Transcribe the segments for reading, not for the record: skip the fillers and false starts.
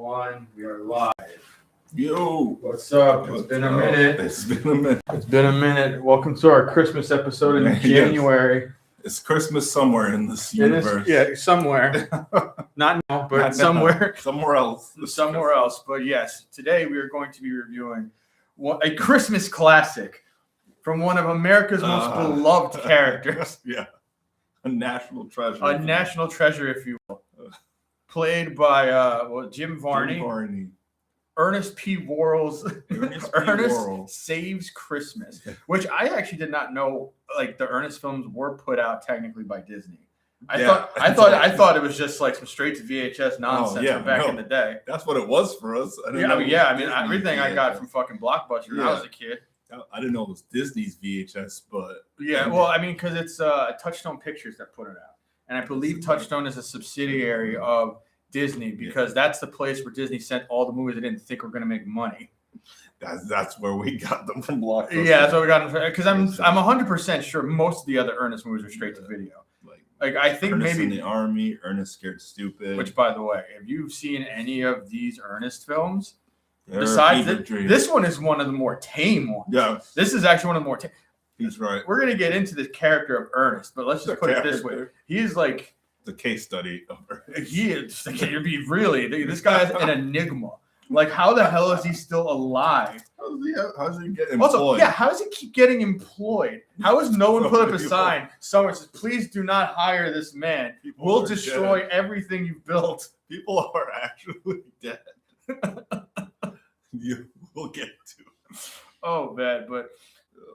One, we are live. Yo, what's up? It's been a minute. It's been a minute. Welcome to our Christmas episode in January. It's Christmas somewhere in this universe. Somewhere. Not now, but Not somewhere. Now. Somewhere else. Somewhere else. But yes, today we are going to be reviewing a Christmas classic from one of America's most beloved characters. Yeah. A national treasure. A national treasure, if you will. Played by Jim Varney. Ernest P. Worrell's Ernest Saves Christmas, which I actually did not know. Like the Ernest films were put out technically by Disney. I thought it was just like some straight to VHS nonsense from back in the day. That's what it was for us. I mean, everything I got from fucking Blockbuster when I was a kid. I didn't know it was Disney's VHS, but because it's Touchstone Pictures that put it out, and I believe Touchstone is a subsidiary of Disney because that's the place where Disney sent all the movies they didn't think were going to make money. That's where we got them from Blockbuster. Yeah, that's where we got them because I'm 100% sure most of the other Ernest movies are straight to video. Like I think Ernest maybe in the Army, Ernest Scared Stupid. Which, by the way, have you seen any of these Ernest films? Besides this one is one of the more tame ones. Yeah, this is actually one of the more tame. He's right. We're gonna get into the character of Ernest, but let's just put it this way: he's like the case study of Ernest. He is. This guy's an enigma. Like, how the hell is he still alive? How does he get employed? Also, how does he keep getting employed? How has no one put up a sign somewhere that says, "Please do not hire this man. We'll destroy everything you've built." People are actually dead. We'll get to. Oh, bad, but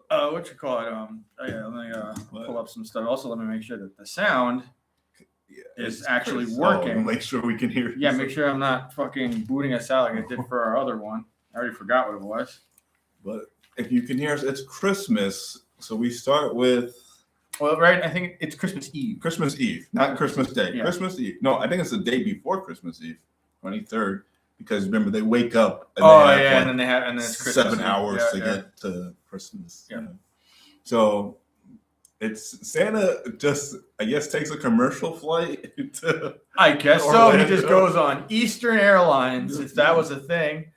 what you call it? Let me pull up some stuff. Also, let me make sure that the sound is actually working. Make sure we can hear. Yeah, make sure I'm not fucking booting us out like I did for our other one. I already forgot what it was. But if you can hear us, it's Christmas. So we start with. Well, right. I think it's Christmas Eve. Christmas Eve, not Christmas Day. Yeah. Christmas Eve. No, I think it's the day before Christmas Eve, 23rd. Because remember, they wake up. And and then it's Christmas 7 hours to get to Christmas. Yeah. So it's Santa just, I guess, takes a commercial flight to I guess Orlando. So. He just goes on Eastern Airlines, if that was a thing.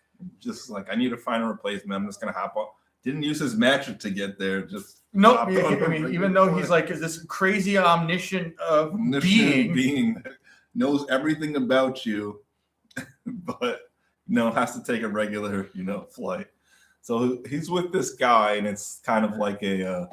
Just like, I need to find a replacement. I'm just going to hop on. Didn't use his magic to get there. Just nope. Even though he's like this crazy omniscient being that knows everything about you. But has to take a regular, flight. So he's with this guy, and it's kind of like a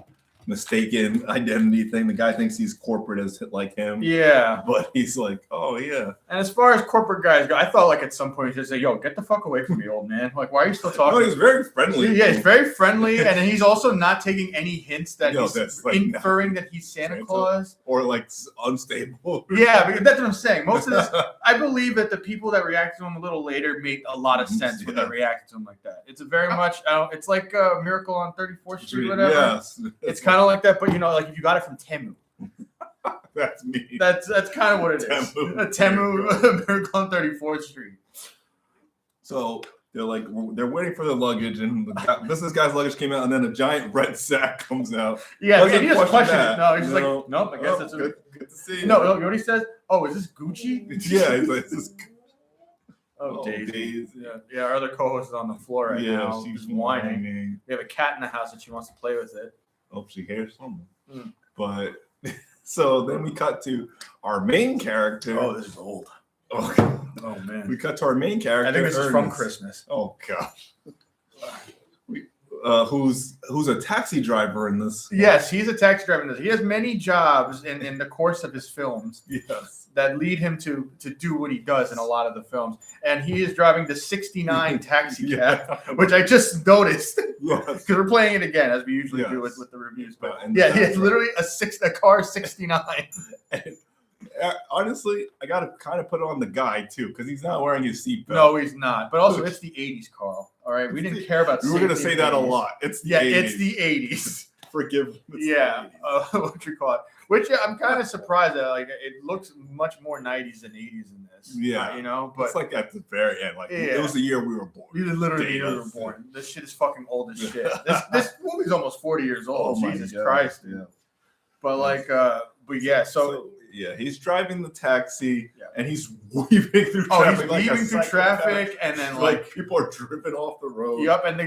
mistaken identity thing. The guy thinks he's corporate as like him. Yeah. But he's like, oh, yeah. And as far as corporate guys go, I thought like at some point he'd just say, yo, get the fuck away from me, old man. Like, why are you still talking? No, he's very friendly. Yeah, he's very friendly. And he's also not taking any hints that he's like inferring that he's Santa Claus. Or like unstable. Yeah, because that's what I'm saying. Most of this, I believe that the people that react to him a little later make a lot of sense when they react to him like that. It's a very much, it's like a Miracle on 34th Street, whatever. Yes. It's kind of like that, but like if you got it from Temu. That's me. That's kind of what it is. Temu Miracle on 34th Street. So they're waiting for the luggage, and the business guy's luggage came out, and then a giant red sack comes out. Yeah, he just questions it. No, he's just like, nope, I guess that's good to see you. No, you know what he says? Oh, is this Gucci? Yeah, he's like, is this... Oh, Daisy. Yeah, our other co-host is on the floor right now. She's whining. We have a cat in the house, and she wants to play with it. Hope she hears something. But so then we cut to our main character. Oh, this is old. Oh man. We cut to our main character. I think this is from Christmas. Oh gosh. Who's a taxi driver in this? Yes, he's a taxi driver in this. He has many jobs in the course of his films. Yes. That lead him to do what he does in a lot of the films. And he is driving the 69 taxi cab, which I just noticed. Because we're playing it again, as we usually do with the reviews. But he has literally a car 69. And, honestly, I got to kind of put it on the guy, too, because he's not wearing his seatbelt. No, he's not. But also, it's the 80s, Carl. All right? We didn't care about We were going to say that a lot. It's the 80s. It's the 80s. Forgive me. Yeah. What you call it. Which I'm kind of surprised that it looks much more 90s than 80s in this. Yeah, but it's like at the very end. It was the year we were born. We literally the year we were born. This shit is fucking old as shit. This movie's almost 40 years old. Jesus Christ. Yeah. But but yeah. So Yeah, he's driving the taxi and he's weaving through traffic. He's weaving through traffic, and then like people are dripping off the road. Yep, and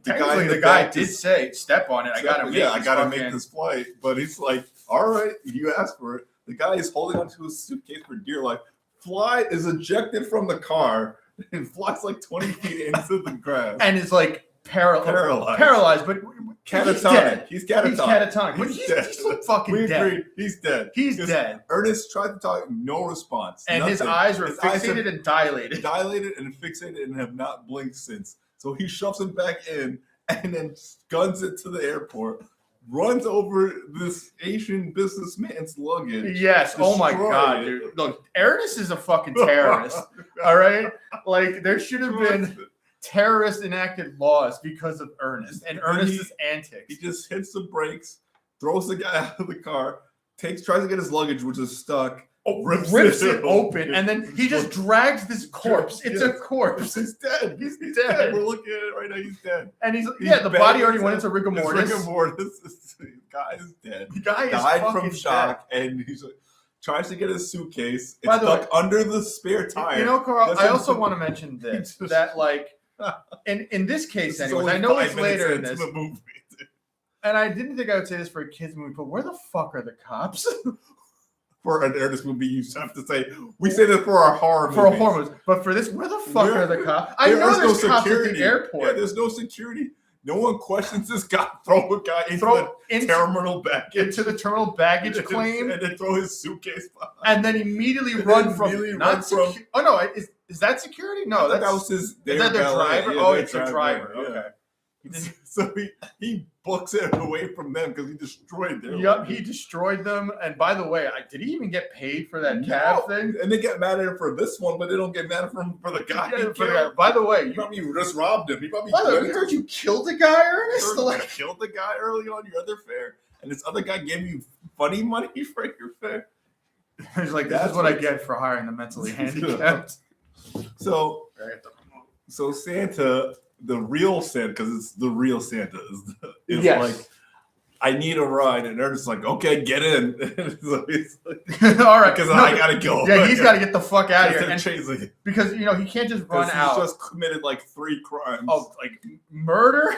technically the guy did say, "Step on it. I gotta make this flight." But he's like, "All right, you asked for it." The guy is holding onto his suitcase for dear life. Fly is ejected from the car and flies like 20 feet into the grass, and is like paralyzed, but catatonic. He's catatonic. He's catatonic. But he's fucking we dead. Agreed. He's dead. He's dead. Ernest tried to talk, no response. And his eyes were fixated and dilated. Dilated and fixated and have not blinked since. So he shoves him back in and then guns it to the airport. Runs over this Asian businessman's luggage. Yes. Oh my God, dude. Look, Ernest is a fucking terrorist. All right? Like, there should have been terrorists enacted laws because of Ernest and Ernest's antics. He just hits the brakes, throws the guy out of the car, tries to get his luggage, which is stuck, rips it open, and then he just drags this corpse. It's a corpse. He's dead. He's dead. We're looking at it right now. He's dead. And he's the body already went into rigor mortis. Rigor mortis. The guy is dead. The guy died from shock, and he's like, tries to get his suitcase. It's stuck under the spare tire. You know, Carl, I also want to mention this, that like, in this case, anyways, I know it's later in this, and I didn't think I would say this for a kids movie, but where the fuck are the cops? For an Ernest movie, you have to say, we say that for our horror movies. For a horror movie. But for this, where the fuck are the cops? I know there's no cops at the airport. Yeah, there's no security. No one questions this guy. Throw a guy into terminal baggage. Into the terminal baggage claim. And then throw his suitcase behind. And then immediately run from... Oh, no. Is that security? No, that was his... Is that their driver? Yeah, it's a driver. Yeah. Okay. So he books it away from them because he destroyed them. Yep, he destroyed them. And by the way, did he even get paid for that cab thing? And they get mad at him for this one, but they don't get mad at him for the guy. By the way, you probably just robbed him. By the way, we heard you killed a guy, Ernest. Killed the guy early on your other fare, and this other guy gave you funny money for your fare. He's like, "This is what I get for hiring the mentally handicapped." So Santa. The real Santa, because it's the real Santa, is like, I need a ride, and Ernest's like, okay, get in. All right, because I gotta go. Yeah, he's got to get the fuck out of here. Chasing. Because he can't just run out. He's just committed like 3 crimes. Oh, like murder,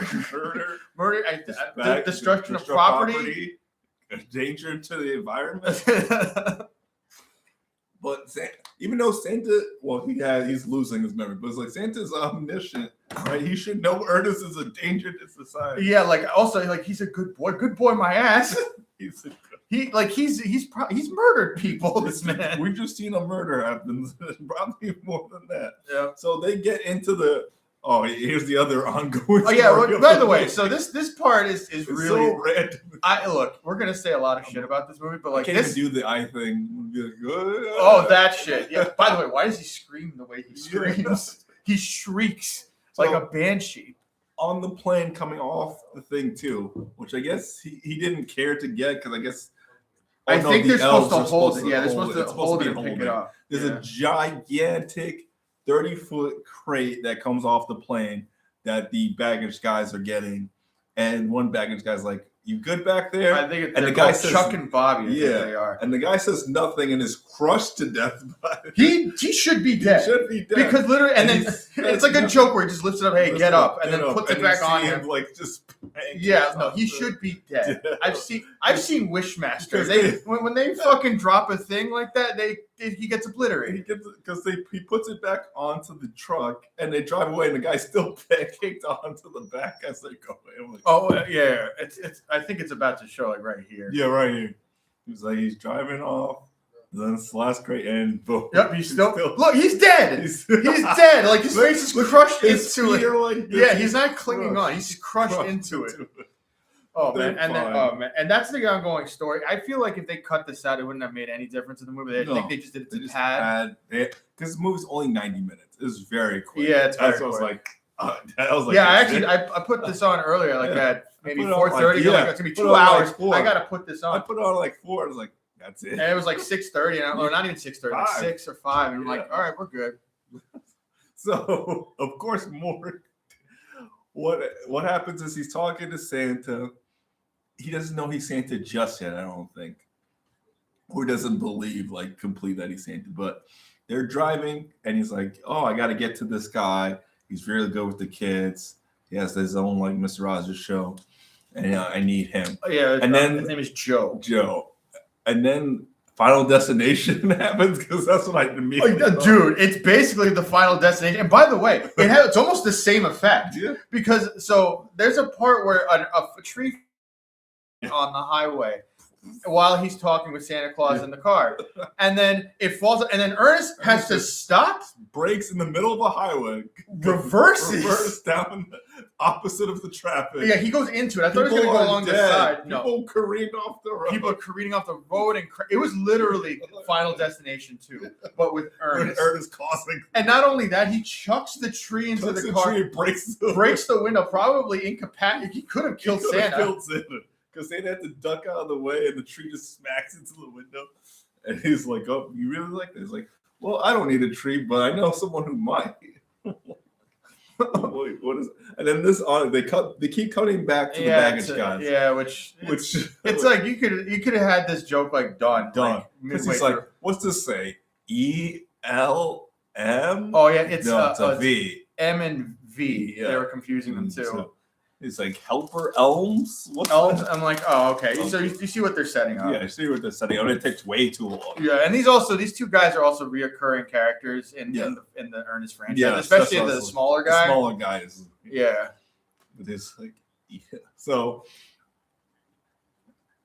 destruction of property, danger to the environment. But even though Santa, he's losing his memory, but it's like Santa's omniscient, right? He should know Ernest is a danger to society. Yeah, he's a good boy, my ass. He's murdered people. This man. We've just seen a murder happen, probably more than that. Yeah. So they get into the. Oh, here's the other ongoing. Oh yeah. Well, by the way, so this part is really so random. We're gonna say a lot of shit about this movie, but like, I can't even do the eye thing. Be like, oh, that shit. Yeah. By the way, why does he scream the way he screams? He shrieks like a banshee. On the plane coming off the thing too, which I guess he didn't care to get because I guess. I think they're supposed to hold it. Yeah, they're supposed to hold it and pick it up. There's a gigantic 30-foot crate that comes off the plane that the baggage guys are getting, and one baggage guy's like, "You good back there?" I think the guy says Chuck and Bobby. Yeah, they are. And the guy says nothing and is crushed to death. He should be dead. He should be dead because literally, and then it's like a joke where he just lifts it up, "Hey, get up," and then puts it back on him. Like just. Yeah, no, he should be dead. I've seen Wishmaster. When they fucking drop a thing like that, he gets obliterated. He puts it back onto the truck and they drive away, and the guy's still kicked onto the back as they go away. Like, oh yeah, it's. I think it's about to show right here. Yeah, right here. He's driving off. Then it's the last crate, and boom. Yep, he's still look. He's dead. He's dead. Like his face is crushed into it. Like he's not clinging on. He's just crushed into it. Oh man, and that's the ongoing story. I feel like if they cut this out, it wouldn't have made any difference in the movie. I think they just did it to pad. Because the movie's only 90 minutes. It was very quick. Yeah, it's very quick. I was like, yeah. I put this on earlier, like at maybe 4:30. It's gonna be 2 hours. I gotta put this on. I put it on like 4. I was like. That's it. And it was like 6:30, or not even 6:30, like 6 or 5. And I'm like, all right, we're good. So of course, more. What happens is he's talking to Santa. He doesn't know he's Santa just yet. I don't think. who doesn't believe like complete that he's Santa. But they're driving, and he's like, "Oh, I got to get to this guy. He's really good with the kids. He has his own like Mr. Rogers show, and I need him." Yeah, and then his name is Joe. And then Final Destination happens because that's what I immediately thought. Dude, it's basically the Final Destination. And by the way, it's almost the same effect. Yeah. Because so there's a part where a tree on the highway while he's talking with Santa Claus in the car, and then it falls, and then Ernest has to stop, breaks in the middle of a highway, reverse down opposite of the traffic. Yeah, he goes into it. I thought he was going to go along the side. No, people careened off the road. People are careening off the road, and it was literally Final Destination 2, but with Ernest. Ernest causing. And not only that, he chucks the tree into the car, tree, breaks the window, probably incapacitated. He could have killed Santa. Because Santa had to duck out of the way, and the tree just smacks into the window. And he's like, "Oh, you really like this?" He's like, "Well, I don't need a tree, but I know someone who might." Wait, what is? And then they keep cutting back to the baggage guys. Yeah, which it's like you could have had this joke like done. Because he's like, "What's this say? ELM?" Oh yeah, it's a V. M and V. Yeah. They were confusing them too. So, it's like Helper Elms. What's Elms? That? I'm like, oh, okay. So you see what they're setting up. Yeah, I see what they're setting up. It takes way too long. Yeah, and these two guys are also reoccurring characters in the Ernest franchise. Yeah, especially the smaller guy. The smaller guys. Yeah. It's like, yeah. So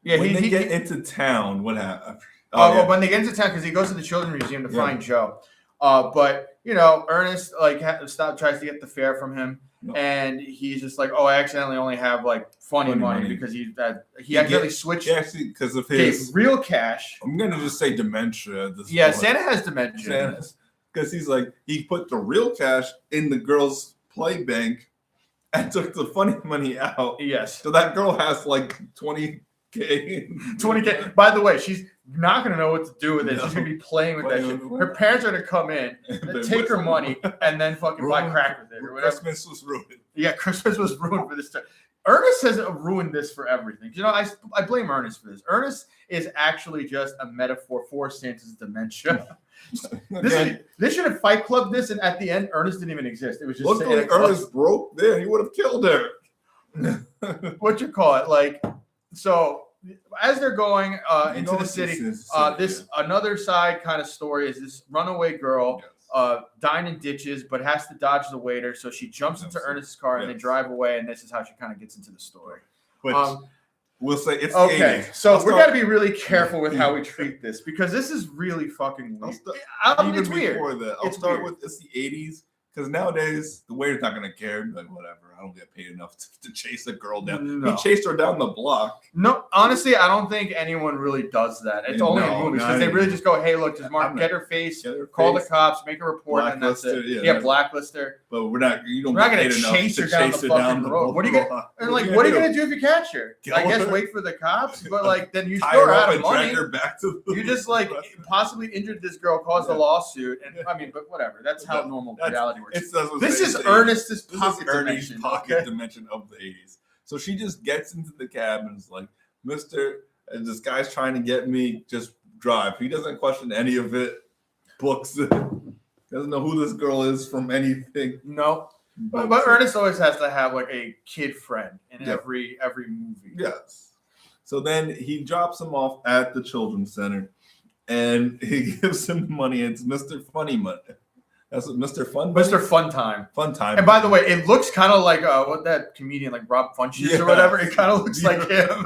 when they get into town, what happens? Well, when they get into town, because he goes to the children's museum to find Joe. But Ernest tries to get the fare from him. No. And he's just like, "Oh, I accidentally only have like funny money because he accidentally switched because of his real cash." I'm gonna just say dementia. Santa has dementia. Because he's like he put the real cash in the girl's play bank and took the funny money out. Yes. So that girl has like $20K. $20K. By the way, she's not going to know what to do with it. She's going to be playing with that shit. Her parents are going to come in, take her money, and then fucking buy crack with it or whatever. Christmas was ruined. Yeah, Christmas was ruined for this time. Ernest has ruined this for everything. I blame Ernest for this. Ernest is actually just a metaphor for Santa's dementia. They should have Fight Club this, and at the end, Ernest didn't even exist. It was just Luckily, Ernest broke there. He would have killed her. What you call it? Like, so as they're going into the city, another side kind of story is this runaway girl dying in ditches, but has to dodge the waiter. So she jumps into Ernest's car and they drive away. And this is how she kind of gets into the story. Which we'll say it's okay. 80s. So we got to be really careful with how we treat this because this is really fucking weird. It's weird. I'll start with it's the 80s because nowadays the waiter's not gonna care. Like whatever. I don't get paid enough to chase a girl down. No. He chased her down the block. No, honestly, I don't think anyone really does that. It's only in movies because they really just go, "Hey, look, just Mark, get her face, call the cops, make a report, and that's it." Yeah, blacklist her. But we're not. We're not gonna chase her down the fucking road. What are you gonna do if you catch her? I guess wait for the cops, but like then you still are out of money. You just like possibly injured this girl, caused a lawsuit, and I mean, but whatever. That's how normal reality works. This is Ernest's pocket dimension of the 80s. So she just gets into the cab and is like, "Mister, this guy's trying to get me, just drive." He doesn't question any of it, books it, doesn't know who this girl is from anything. No. But Ernest always has to have like a kid friend in every movie. Yes. So then he drops him off at the children's center and he gives him money. It's Mr. Funny Money. That's what Mr. Fun. Mr. Fun Time. Fun Time. And by the way, it looks kind of like what that comedian like Rob Funches or whatever. It kind of looks like him,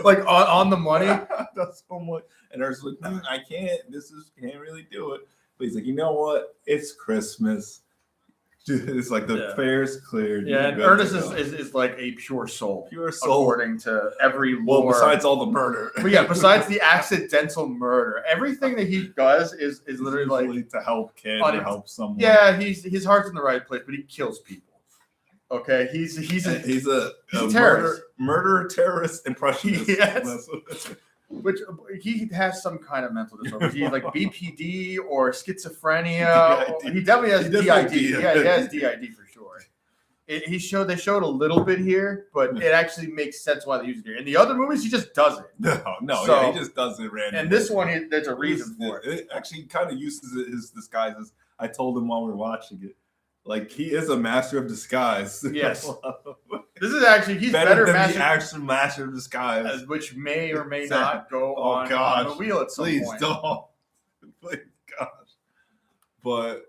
like on the money. That's so much. And Ernest's like, I can't. Can't really do it. But he's like, you know what? It's Christmas. It's like the fair's cleared. Yeah, and Ernest is like a pure soul. Pure soul. According to every lore. Well, besides all the murder. But yeah, besides the accidental murder. Everything that he does is literally like to help kids or help someone. Yeah, his heart's in the right place, but he kills people. Okay? He's a terrorist. Murderer terrorist impressionist. Yes. Which he has some kind of mental disorder. He's like BPD or schizophrenia. He definitely has DID. Yeah, he has DID for sure. They showed a little bit here, but it actually makes sense why they use it here. In the other movies, he just does it. He just does it randomly. And this one, there's a reason for it. It actually kind of uses his disguises. I told him while we were watching it. Like, he is a master of disguise. Yes. This is actually, he's better than the actual master of disguise. Which may or may not go on the wheel at some point. Please don't. Please, gosh. But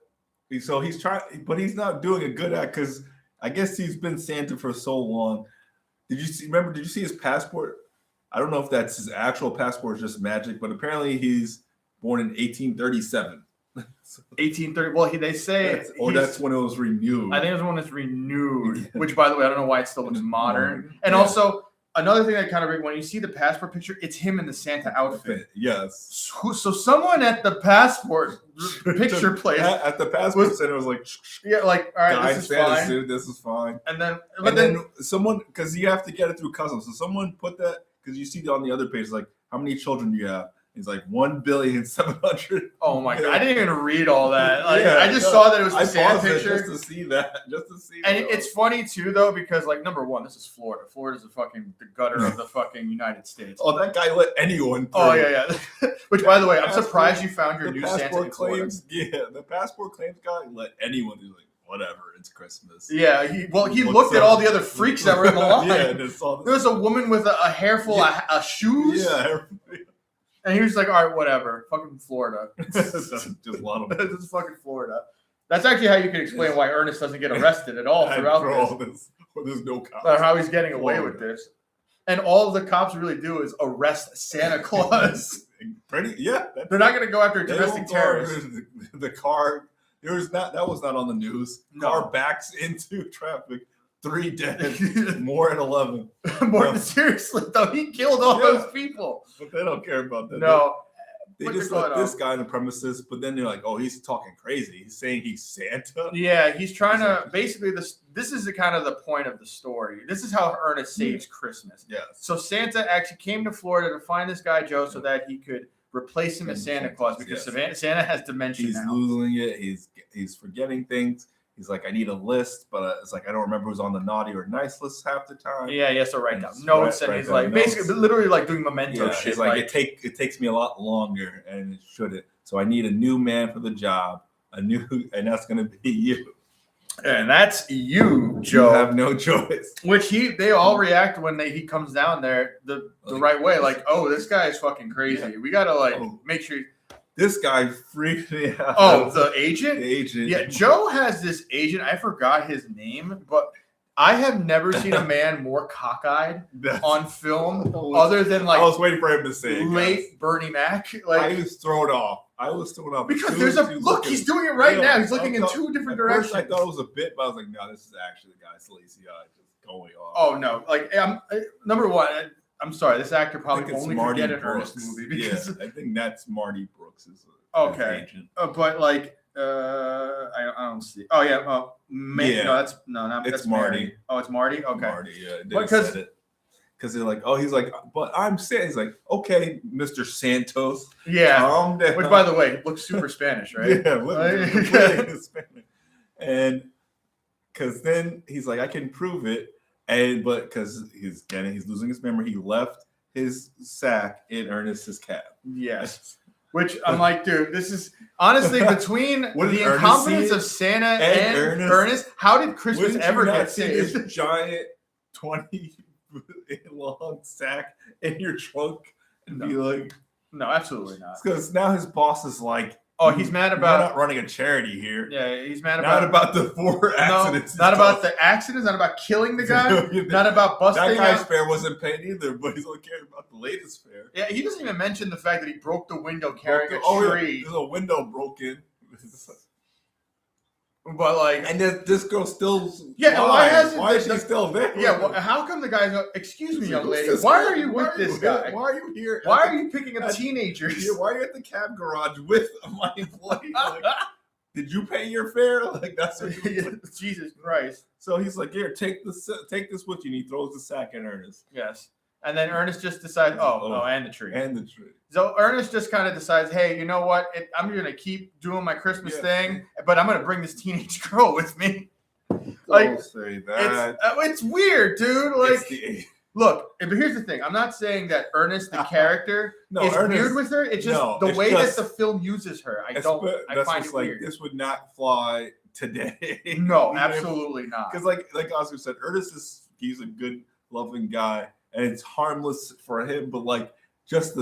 he's trying, but he's not doing a good act because I guess he's been Santa for so long. Did you see his passport? I don't know if that's his actual passport or just magic, but apparently he's born in 1837. 1830. Well, they say that's when it was renewed. I think it was when it's renewed. Which, by the way, I don't know why it still looks modern. And also, another thing that kind of when you see the passport picture, it's him in the Santa outfit. Yes. So someone at the passport picture place at the passport center was like, all right, this is fine. Suit, this is fine. And then someone, because you have to get it through customs, so someone put that because you see on the other page like, how many children do you have? He's like 1,700,000,000. Oh my god! I didn't even read all that. I just saw that it was the Santa picture just to see that. And it's funny too, though, because number one, this is Florida. Florida's the gutter of the fucking United States. Oh, that guy let anyone through. Oh yeah. Which, by the way, I'm surprised you found your new Santa in Florida. The passport claims guy let anyone do whatever. It's Christmas. Yeah. He looked at all the other freaks that were in the line. There was a woman with a hair full of shoes. Yeah. And he was like, all right, whatever. Fucking Florida. Just love him. This is fucking Florida. That's actually how you can explain why Ernest doesn't get arrested at all throughout this. There's no cops. Or how he's getting away with this. And all the cops really do is arrest Santa Claus. They're not going to go after domestic terrorists. The car, that was not on the news. No. Car backs into traffic. 3 dead, more at 11. Seriously, though, he killed all those people. But they don't care about that. No. They just let this guy on the premises, but then they're like, oh, he's talking crazy. He's saying he's Santa. Yeah, he's trying to, basically, this is the kind of the point of the story. This is how Ernest saves Christmas. Yes. So Santa actually came to Florida to find this guy, Joe, so that he could replace him as Santa Claus, because Santa has dementia now. He's losing it. He's forgetting things. He's like, I need a list, but it's like, I don't remember who's on the naughty or nice list half the time. Yeah, he has to write down notes, and he's like, basically, literally like doing memento shit. He's like, it takes me a lot longer, and it shouldn't. So I need a new man for the job, and that's going to be you. And that's you, Joe. You have no choice. Which they all react when he comes down there the right way. Like, oh, this guy is fucking crazy. Yeah. We got to make sure. This guy freaked me out. Oh, the agent? The agent. Yeah, Joe has this agent. I forgot his name, but I have never seen a man more cockeyed on film other than I was waiting for him to say it. Late Bernie Mac. I was thrown off. Because there's look, he's doing it right now. He's looking in 2 different directions. I thought it was a bit, but I was like, no, this is actually the guy's lazy eye just going off. Oh, no. Number one, I'm sorry, this actor probably only could get an Ernest movie. Because I think that's Marty Brooks' okay. agent. But I don't see. Oh yeah. No, that's Marty. Mary. Oh, it's Marty. Okay. Marty. Yeah. Because they're like, oh, he's like, but I'm Santa. He's like, okay, Mr. Santos. Yeah. Calm down. Which, by the way, looks super Spanish, right? Yeah. Completely Spanish. And because then he's like, I can prove it. But because he's losing his memory, he left his sack in Ernest's cab. Yes. Which I'm like, dude, this is honestly between the incompetence of Santa and Ernest. How did Christmas ever get saved? This giant 20 long sack in your trunk and be like, no, absolutely not. Because now his boss is like, oh, he's mad about not running a charity here. Yeah, he's mad about the 4 accidents. Not about the accidents, not about killing the guy, not about busting him. That guy's fare wasn't paid either, but he's only caring about the latest fare. Yeah, he doesn't even mention the fact that he broke the window carrying a tree. Yeah, there's a window broken. But and this girl's still why is she still there? Yeah, well, how come the guy's excuse me, young lady, why are you with this guy? Why are you here? Why are you picking up teenagers? Why are you at the cab garage with my employee? Did you pay your fare? That's what Jesus Christ. So he's like, here, take this with you, and he throws the sack at Ernest. Yes. And then Ernest just decides, and the tree. And the tree. So Ernest just kind of decides, hey, you know what? I'm going to keep doing my Christmas thing, but I'm going to bring this teenage girl with me. Like, don't say that. It's weird, dude. Like, It's look, but here's the thing. I'm not saying that Ernest, the character, is weird with her. It's just the way that the film uses her. I find it weird. This would not fly today. No, absolutely not. Because like Oscar said, Ernest he's a good, loving guy, and it's harmless for him. But like just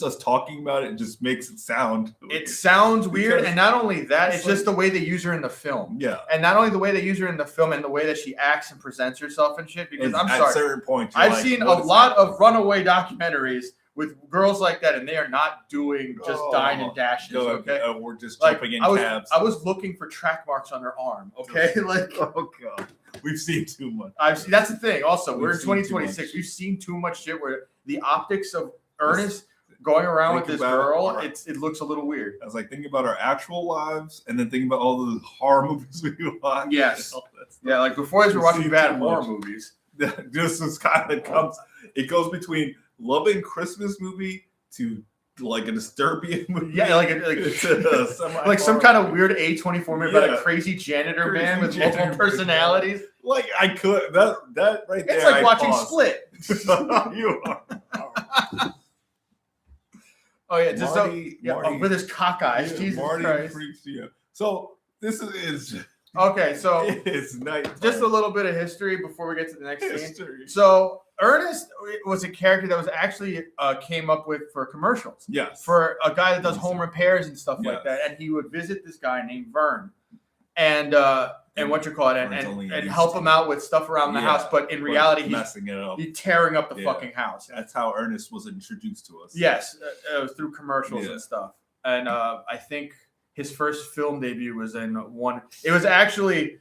us talking about it just makes it sound. It sounds weird, and not only that, it's just the way they use her in the film. Yeah, and not only the way they use her in the film and the way that she acts and presents herself and shit. Because I'm sorry, at certain points, I've seen a lot of runaway documentaries with girls like that, and they are not doing just dying and dashes. Okay, we're just jumping in cabs. I was looking for track marks on her arm. Okay, like oh god, we've seen too much. That's the thing. Also, we're in 2026. We've seen too much shit where the optics of Ernest going around with this girl, it looks a little weird. I was like thinking about our actual lives, and then thinking about all the horror movies we watch. Yes, yeah. Like before, we were watching bad horror movies. Just as kind of comes, it goes between loving Christmas movie to like a dystopian movie. Yeah, like some kind of weird A24 movie about a crazy janitor man with multiple personalities. Like I could that right there. It's like watching Split. You are. Oh yeah, just Marty, with his cock eyes. Jesus Marty Christ. Freaks you. So this is okay. So it's night. Just a little bit of history before we get to the next scene. So Ernest was a character that was actually came up with for commercials. Yes. For a guy that does home repairs and stuff like that, and he would visit this guy named Vern, and what you call it, and help him out with stuff around the house. But in reality, he's messing it up. He's tearing up the fucking house. That's how Ernest was introduced to us. Yes, through commercials and stuff. And I think his first film debut was in one. It was actually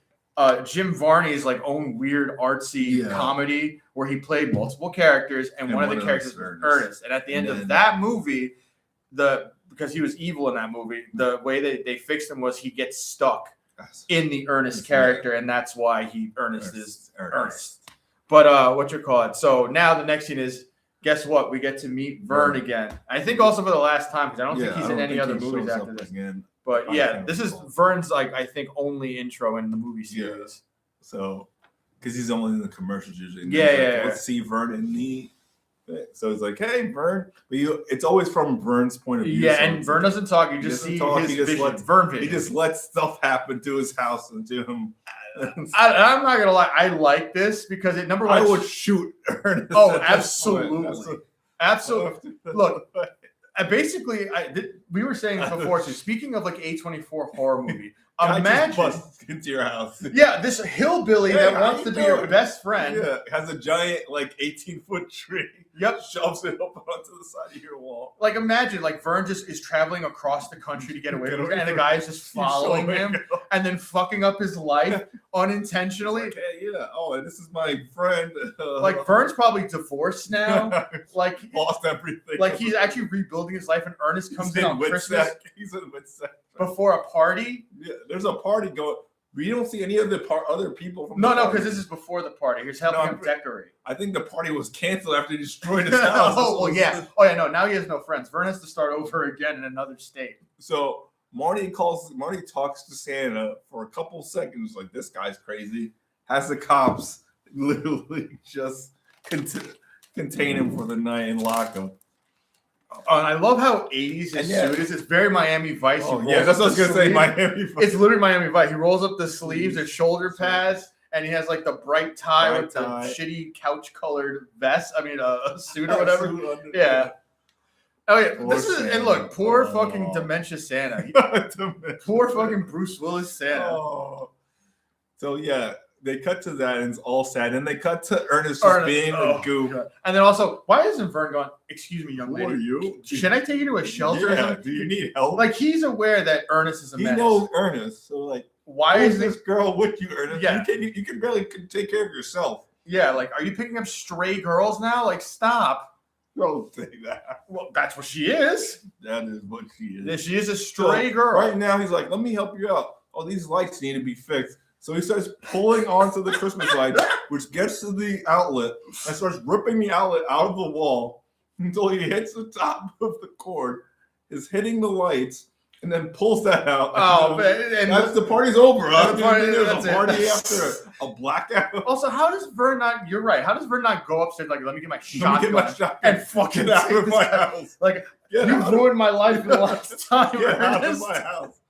Jim Varney's like own weird artsy comedy where he played multiple characters, and one of the characters was Ernest. And at the end of that movie, because he was evil in that movie, the way they fixed him was he gets stuck in the Ernest character, and that's why Ernest is Ernest. But what you call it? So now the next scene is, guess what? We get to meet Vern again. I think also for the last time, because I don't think he's in any other movies after this. Again. But yeah, this is Vern's I think only intro in the movie series. So because he's only in the commercials usually. Let's see Vern in the. So it's like, hey, Vern. But it's always from Vern's point of view. Yeah, and Vern doesn't talk. You just see his vision. Vern vision. He just lets stuff happen to his house and to him. I'm not gonna lie. I like this because number one, I would shoot Ernest. Oh, absolutely, absolutely. Look, we were saying this before too. Speaking of like A24 horror movie, imagine bust into your house. Yeah, this hillbilly that wants to be your best friend. Yeah, has a giant 18-foot tree. Yep, shoves it up onto the side of your wall. Like imagine Vern just is traveling across the country to get away from it, and the guy is just following him and then fucking up his life unintentionally. Like, hey, and this is my friend. Vern's probably divorced now. Lost everything. He's actually rebuilding his life, and Ernest comes in on Christmas. He's in Woodsack. Before a party. Yeah, there's a party going. We don't see any of the other people from No, because this is before the party. He's helping him decorate. I think the party was canceled after he destroyed his house. Now he has no friends. Vern has to start over again in another state. So Marty talks to Santa for a couple seconds, like, this guy's crazy. Has the cops literally just contain him for the night and lock him. And I love how 80s his suit is. It's very Miami Vice. That's what I was going to say, Miami Vice. It's literally Miami Vice. He rolls up the sleeves, there's shoulder pads, and he has the bright tie with the shitty couch-colored vest. I mean, a suit or whatever. Yeah. Oh, yeah. And look, poor fucking dementia Santa. Poor fucking Bruce Willis Santa. Oh. So, yeah. They cut to that and it's all sad. And they cut to Ernest just being a goof. God. And then also, why isn't Vern going, excuse me, young lady. Who are you? Should I take you to a shelter? Yeah, do you need help? He's aware that Ernest is a menace. He knows Ernest. So, why is this girl with you, Ernest? Yeah. You can barely take care of yourself. Yeah, are you picking up stray girls now? Stop. Don't say that. Well, that's what she is. That is what she is. She is a stray girl. Right now, he's like, let me help you out. Oh, these lights need to be fixed. So he starts pulling onto the Christmas lights, which gets to the outlet and starts ripping the outlet out of the wall until he hits the top of the cord, is hitting the lights, and then pulls that out. Oh, and that's the party's over. Huh? There's a party after a blackout. Also, how does Vern not? You're right. How does Vern not go upstairs? Like, let me get my shotgun and fucking get out of my house. Like, you ruined my life the last time. Get out of my house.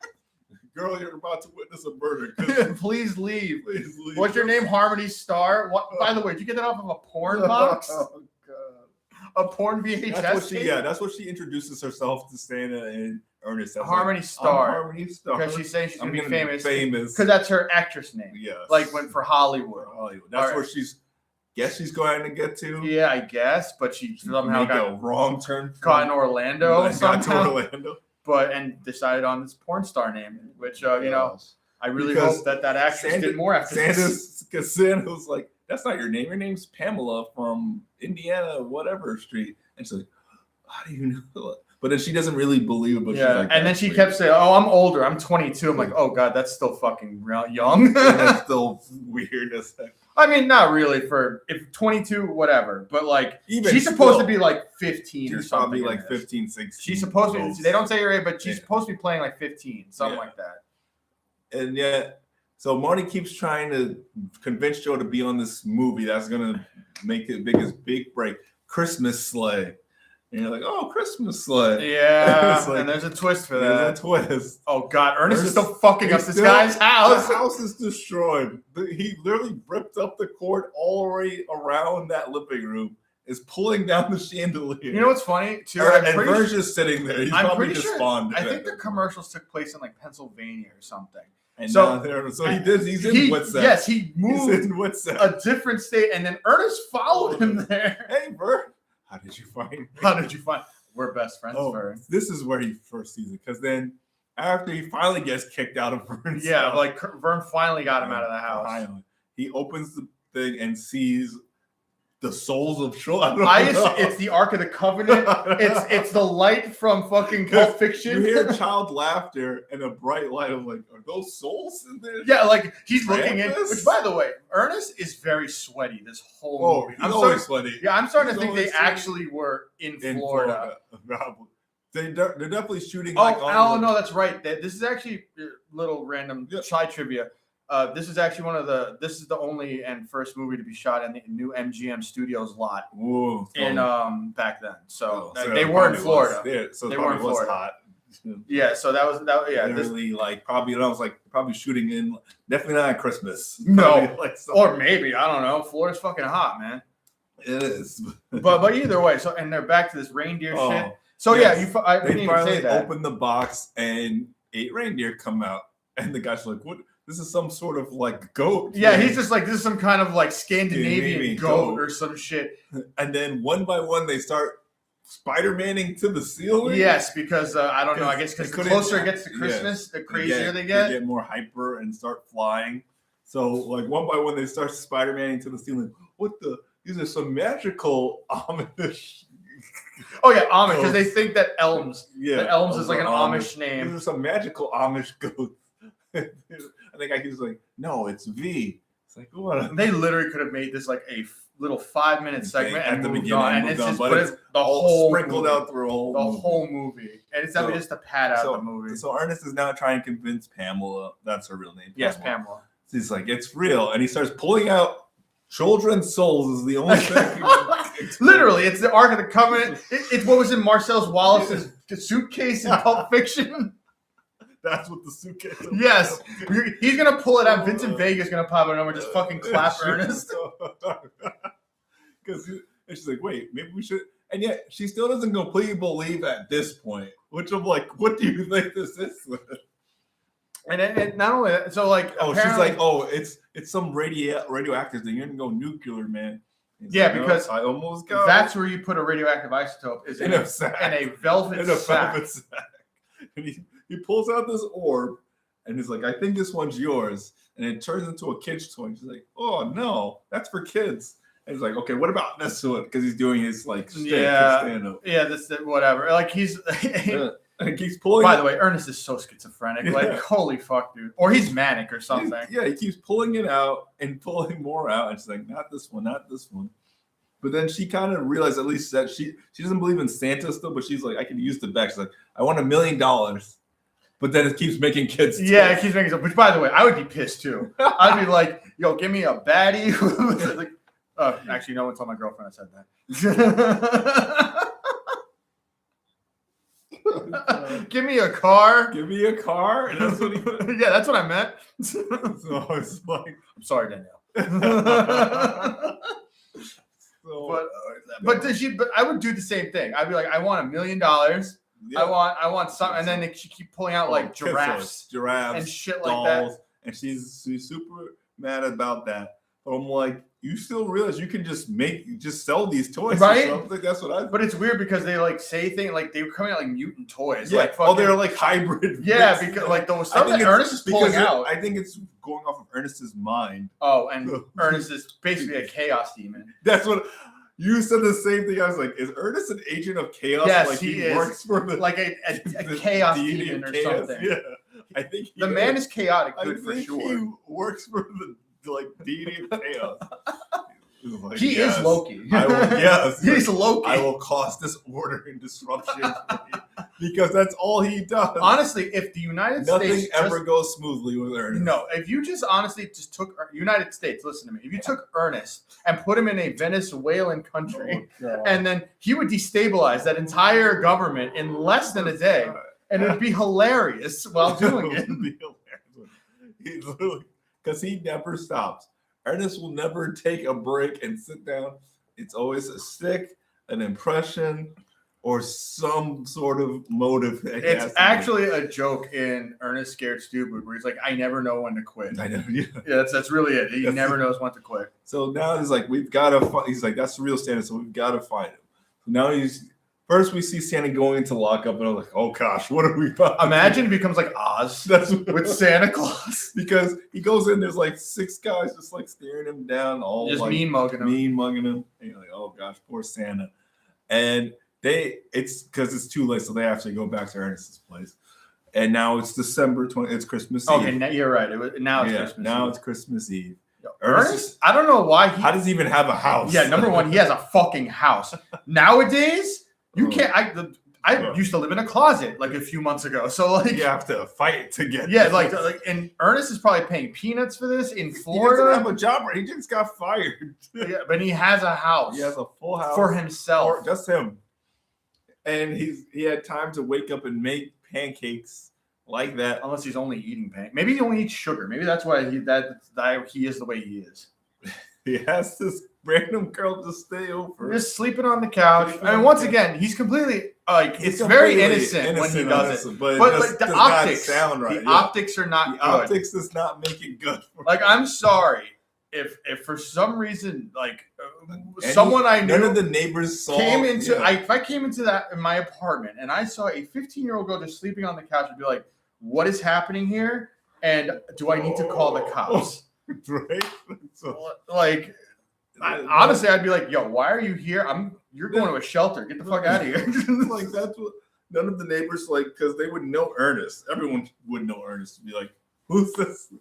Girl, you're about to witness a murder. Please leave. Please leave. What's your name? Harmony Star. What? By the way, did you get that off of a porn box? Oh God. A porn VHS. That's what she introduces herself to Santa and Ernest. Harmony Star. Harmony Star. Because she's saying she's gonna be famous. Because that's her actress name. Yes. Like for Hollywood. That's where she's going to get to. Yeah, I guess. But she somehow got a wrong turn. Caught in Orlando. Got to Orlando. And decided on this porn star name, which I really hope that actress did more after this. Because Santa was like, "That's not your name. Your name's Pamela from Indiana, whatever street." And she's like, "How do you know?" But then she doesn't really believe it. But she's like, and then she kept saying, "Oh, I'm older. I'm 22." I'm like, "Oh God, that's still fucking young." That's still weird as heck. I mean, not really for if 22, whatever, but like even she's supposed to be like 15 or something. She's probably like 15, 16. She's supposed to be, they don't say her age, but she's supposed to be playing like 15, something like that. And yet, so Marty keeps trying to convince Joe to be on this movie that's going to make it big break, Christmas Sleigh. And you're like, oh, Christmas Sleigh. Yeah, and there's a twist for that. There's a twist. Oh, God. Ernest is still fucking up this guy's house. The house is destroyed. He literally ripped up the cord all the way around that living room, is pulling down the chandelier. You know what's funny, too? And Vern's just sitting there. He's probably despondent. I think the commercials took place in, like, Pennsylvania or something. And he's in Woodsett. Yes, he moved in a different state, and then Ernest followed him there. Hey, Vern. How did you find me? We're best friends, Vern. This is where he first sees it. Because then after he finally gets kicked out of Vern's house, like Vern finally got him out of the house. Finally. He opens the thing and sees the souls of children. It's the Ark of the Covenant. it's the light from fucking Pulp Fiction. You hear child laughter and a bright light. I'm like, are those souls in there? Yeah, like he's looking in. Which, by the way, Ernest is very sweaty this whole movie. I'm always sweaty. Yeah, I'm starting to think they actually were in Florida. They're definitely shooting. No, that's right. This is actually a little random side trivia. This is actually this is the only and first movie to be shot in the new MGM Studios lot. Whoa, back then. So they were in Florida. They were in Florida. Hot. Yeah, so that was. Literally, probably shooting in. Definitely not at Christmas. No, or maybe I don't know. Florida's fucking hot, man. It is. but either way, and they're back to this reindeer shit. So yes, I didn't even say that. Open the box and 8 reindeer come out, and the guy's like, "What? This is some sort of like goat." Yeah, he's just like, this is some kind of like Scandinavian goat or some shit. And then one by one they start Spider-Manning to the ceiling. Yes, because I don't know. I guess because the closer it gets to Christmas, the crazier they get. They get more hyper and start flying. So like one by one they start Spider-Manning to the ceiling. These are some magical Amish. Oh yeah, Amish, because they think that Elms. Yeah, that Elms is like an Amish name. These are some magical Amish goats. I think I was like, no, it's V. It's like, what? They literally could have made this like a little 5-minute segment at the beginning, and it's just the whole sprinkled out through the whole movie, and it's just to pad out the movie. So Ernest is now trying to convince Pamela, that's her real name. Yes, Pamela. He's like, it's real, and he starts pulling out children's souls. Is the only thing. Literally, it's the Ark of the Covenant. It's what was in Marcellus Wallace's suitcase in Pulp Fiction. That's what the suitcase is. Yes. He's going to pull it out. Vincent Vega's going to pop it over and just fucking clap Ernest. Because she's like, wait, maybe we should. And yet she still doesn't completely believe at this point, which I'm like, what do you think this is? And not only that, so like, she's like, it's some radioactive thing. You're going to go nuclear, man. Yeah, because I almost got that's where you put a radioactive isotope is in a velvet sack. And he pulls out this orb and he's like, I think this one's yours. And it turns into a kid's toy. And she's like, oh, no, that's for kids. And he's like, okay, what about this one? Because he's doing his like stand-up. Yeah, this whatever. Like he's and he keeps pulling. By the way, Ernest is so schizophrenic. Like, holy fuck, dude. Or he's manic or something. He keeps pulling it out and pulling more out. And she's like, not this one, not this one. But then she kind of realized, at least that she doesn't believe in Santa still, but she's like, I can use the back. She's like, I want $1 million. But then it keeps making kids. Yeah, it keeps making stuff. Which, by the way, I would be pissed too. I'd be like, "Yo, give me a baddie." Like, actually, no one told my girlfriend I said that. Give me a car. Give me a car. And that's what he Yeah, that's what I meant. So it's like, I'm sorry, Danielle. But I would do the same thing. I'd be like, I want $1 million. Yeah. I want something, and then she keep pulling out like giraffes, and shit like dolls, that. And she's super mad about that. But I'm like, you still realize you can just sell these toys, right? Or something? That's what I. But it's weird because they like say things like they were coming out like mutant toys, yeah. like fucking, they're like hybrid. Yeah, because like those stuff that Ernest is pulling out. I think it's going off of Ernest's mind. Oh, and Ernest is basically a chaos demon. That's what. You said the same thing. I was like, is Ernest an agent of chaos? Yes, like he is. Works for like a chaos demon or something. Yeah, I think the man is chaotic, good for sure. He works for the deity of chaos. Like, he is Loki. He's Loki. I will cause disorder and disruption because that's all he does. Honestly, if the United States States ever goes smoothly with Ernest. No, if you just honestly just took United States, listen to me. If you took Ernest and put him in a Venezuelan country, and then he would destabilize that entire government in less than a day, and it'd be hilarious while doing it. It'd be hilarious. He literally, because he never stops. Ernest will never take a break and sit down. It's always a stick, an impression, or some sort of motive. It's actually a joke in Ernest Scared Stupid where he's like, I never know when to quit. I know. Yeah, that's really it. He never knows when to quit. So now he's like, we've got to he's like, that's the real Santa, so we've got to find him. So now first we see Santa going into lockup, and I'm like, oh gosh, what are we about? Imagine it becomes like Oz with Santa Claus. Because he goes in, there's like 6 guys just like staring him down, all just like, mean mugging him. And you're like, oh gosh, poor Santa. And it's because it's too late, so they actually go back to Ernest's place. And now it's December 20th, it's Christmas Eve. Okay, you're right. Now it's Christmas Eve. Now it's Christmas Eve. Ernest, I don't know why how does he even have a house? Yeah, number one, he has a fucking house. Nowadays, you can't. I used to live in a closet like a few months ago, so like you have to fight to get. Yeah, like and Ernest is probably paying peanuts for this in Florida. He doesn't have a job, right? He just got fired. Yeah, but he has a house. He has a full house for himself, or just him. And he had time to wake up and make pancakes like that. Unless he's only eating pancakes. Maybe he only eats sugar. Maybe that's why he is the way he is. He has this random girl to stay over. Just sleeping on the couch. And once again, he's completely it's very innocent when he does it. But like the optics sound right. The optics are not good. Optics does not make it good. Like I'm sorry. If for some reason someone I knew none of the neighbors came into if I came into that in my apartment and I saw a 15-year-old girl just sleeping on the couch, I'd be like, what is happening here? And do I need to call the cops? Right? So, like honestly, I'd be like, yo, why are you here? You're going to a shelter. Get the fuck out of here. Like that's what none of the neighbors because they would know Ernest. Everyone would know Ernest to be like, who's this?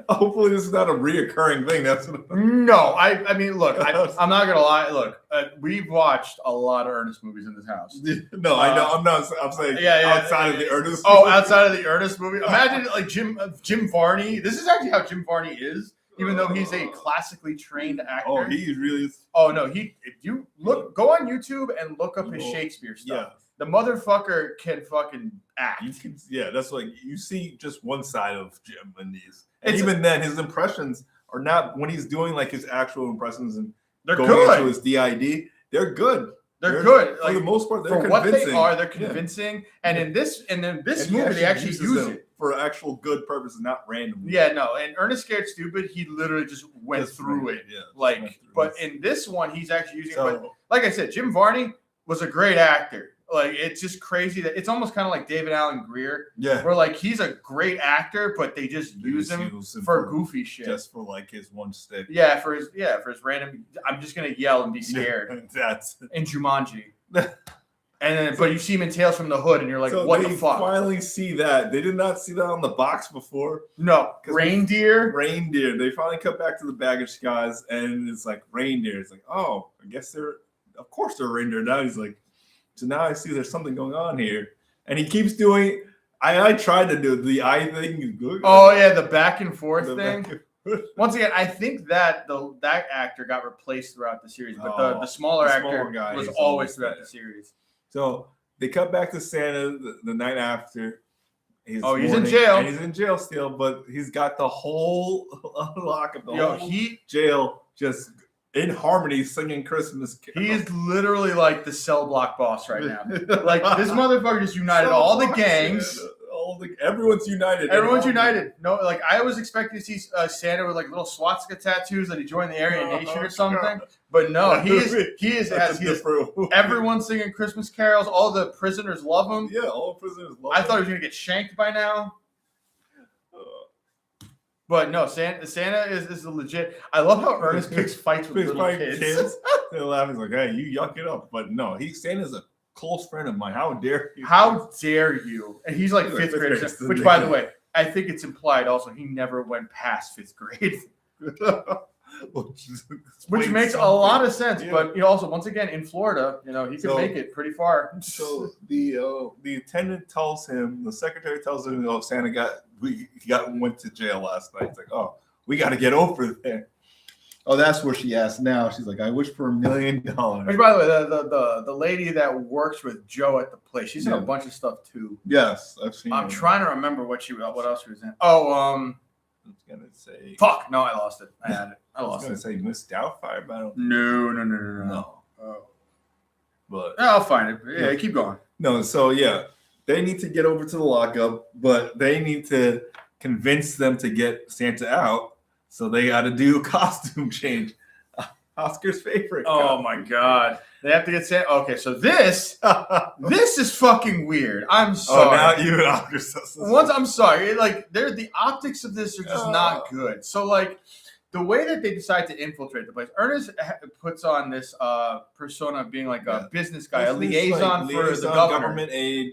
Hopefully this is not a reoccurring thing. That's what no. I mean, look, I'm not gonna lie. Look, we've watched a lot of Ernest movies in this house. No, I know. I'm not. I'm saying outside of the Ernest. Oh, outside of the Ernest movie. Imagine like Jim Varney. This is actually how Jim Varney is, even though he's a classically trained actor. Oh, he really is. Oh no, if you go on YouTube and look up his Shakespeare stuff. Yeah. The motherfucker can fucking act. That's like you see just one side of Jim in these. And even then, his impressions are not when he's doing like his actual impressions and they're going good. into his DID. They're good. They're good. For the most part, they're for convincing. What they are. They're convincing. Yeah. And in this movie, they actually use it for actual good purposes, not random. Yeah, no. And Ernest Scared Stupid, he literally just went through it. Yeah, but in this one, he's actually using it. But like I said, Jim Varney was a great actor. Like it's just crazy that it's almost kind of like David Alan Grier. Yeah. Where like he's a great actor, but they just use him for goofy shit. Just for like his one stick. Yeah, for his random I'm just gonna yell and be scared. That's in Jumanji. And then but you see him in Tales from the Hood and you're like, what the fuck? Finally see that. They did not see that on the box before. No. Reindeer. They finally cut back to the baggage guys and it's like reindeer. It's like, oh, I guess they're reindeer. Now he's like, so now I see there's something going on here. And he keeps doing, I tried to do the eye thing. Oh yeah, the back and forth thing. Once again, I think that that actor got replaced throughout the series, but the smaller actor guy was always throughout the series. So they cut back to Santa the night after. He's in jail. And he's in jail still, but he's got the whole lock of the whole jail just in harmony singing Christmas carols. He is literally like the cell block boss right now. Like this motherfucker just united all the gangs. Everyone's united. Everyone's united. No, like I was expecting to see Santa with like little swastika tattoos that he joined the Aryan Nation or something, but no, he is everyone singing Christmas carols. All the prisoners love him. Yeah, all prisoners love him. I thought he was gonna get shanked by now, but no, Santa is legit. I love how Ernest picks fights with little kids. They're laughing like, "Hey, you yuck it up," but no, Santa's a close friend of mine. How dare you? How dare you? And he's like fifth grade. Which, by the way, I think it's implied also he never went past fifth grade. Which makes a lot of sense. Yeah. But also, once again, in Florida, he could make it pretty far. So the attendant tells him, the secretary tells him, Santa went to jail last night. It's like, oh, we got to get over there. Oh, that's where she asked now. She's like, I wish for $1 million. Which, by the way, the lady that works with Joe at the place, she's in a bunch of stuff too. Yes, I've seen. I'm trying to remember what else she was in. Oh, I was gonna say. Fuck! No, I lost it. I had it. I was gonna say Miss Doubtfire, but I don't. No. Oh. But I'll find it. Yeah, keep going. No, so yeah, they need to get over to the lockup, but they need to convince them to get Santa out. So they got to do a costume change. Oscar's favorite. Oh my God! They have to get Santa. Okay, so this is fucking weird. I'm sorry. Oh, now you and Oscar. I'm sorry. Like, the optics of this are just not good. So like, the way that they decide to infiltrate the place, Ernest puts on this persona of being like a business guy, a liaison for the government aid.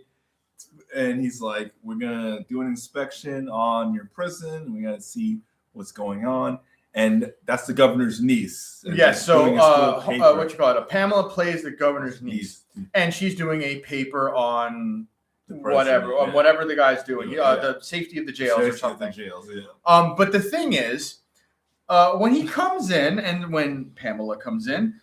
And he's like, we're gonna do an inspection on your prison. We gotta see what's going on, and that's the governor's niece. Yes, so what you call it? Pamela plays the governor's niece, and she's doing a paper on whatever the guy's doing, the safety of the jails or something. But the thing is, when he comes in, and when Pamela comes in,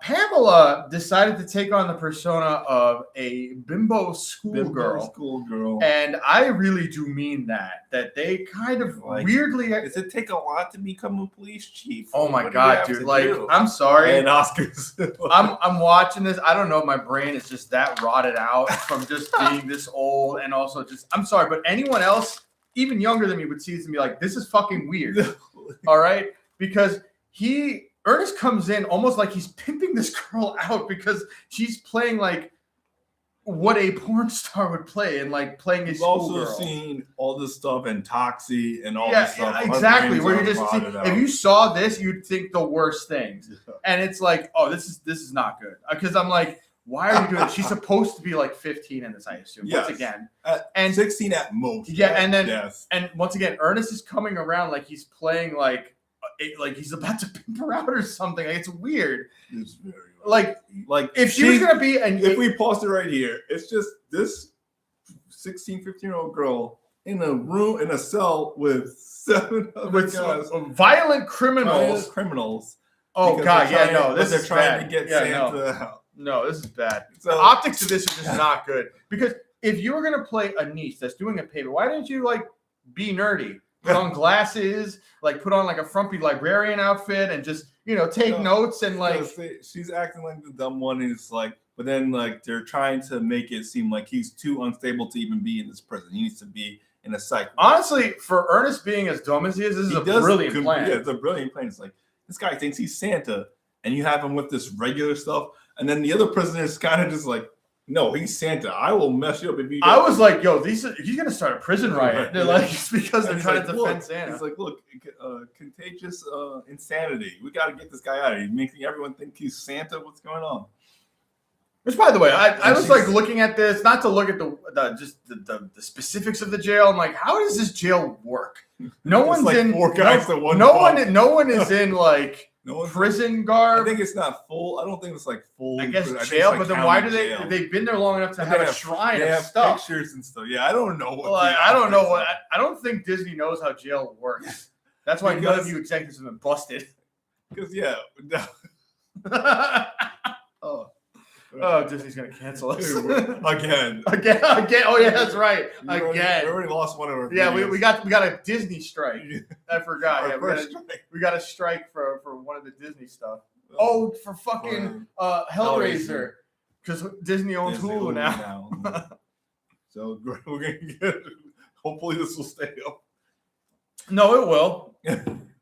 Pamela decided to take on the persona of a bimbo schoolgirl. And I really do mean that they kind of weirdly. Does it take a lot to become a police chief? Oh my God, dude. Like, I'm sorry. And Oscars. I'm watching this. I don't know. My brain is just that rotted out from just being this old. And also I'm sorry, but anyone else, even younger than me, would see this and be like, this is fucking weird. All right? Because Ernest comes in almost like he's pimping this girl out because she's playing like what a porn star would play and like playing a schoolgirl. We've also seen all this stuff in Toxie and all this stuff. Yeah, exactly. Where you just if you saw this, you'd think the worst things. And it's like, oh, this is not good. Because I'm like, why are you doing this? She's supposed to be like 15 in this, I assume. Yes. Once again. And 16 at most. Yeah, and once again, Ernest is coming around like he's playing like he's about to pimp her out or something. Like, it's weird. It's very like if she was gonna be if we pause it right here, it's just this 16, 15-year-old girl in a room in a cell with 7 other guys, violent criminals. Oh God, they're trying to get Santa out. No, this is bad. So, the optics of this are just not good. Because if you were gonna play a niece that's doing a paper, why didn't you be nerdy? Put on glasses, put on a frumpy librarian outfit, and just take notes and she's acting like the dumb one. Is but then they're trying to make it seem like he's too unstable to even be in this prison. He needs to be in a psych. Honestly, for Ernest being as dumb as he is, this is a brilliant plan. Yeah, it's a brilliant plan. It's like this guy thinks he's Santa, and you have him with this regular stuff, and then the other prisoners kind of just no, he's Santa. I will mess you up if you. I was like, yo, he's gonna start a prison riot. They're it's because they're trying to defend Santa. He's like, look, contagious insanity. We got to get this guy out of here. He's making everyone think he's Santa. What's going on? Which, by the way, I was looking at this, not to look at the specifics of the jail. I'm like, how does this jail work? No one's in. 4 guys to one. No one is in prison garb. I think it's not full. I don't think it's like full. I guess jail, but then why do they? They've been there long enough to have a shrine of stuff, pictures and stuff. Yeah, I don't know. I don't know what. I don't think Disney knows how jail works. That's why none of you executives have been busted. Because Oh, Disney's gonna cancel us again. Oh yeah, that's right. We already lost one of our. Yeah, we got a Disney strike. I forgot. We got a strike for one of the Disney stuff. Oh, for fucking Hellraiser, because Disney owns Hulu now. So we're gonna get. Hopefully, this will stay up. No, it will.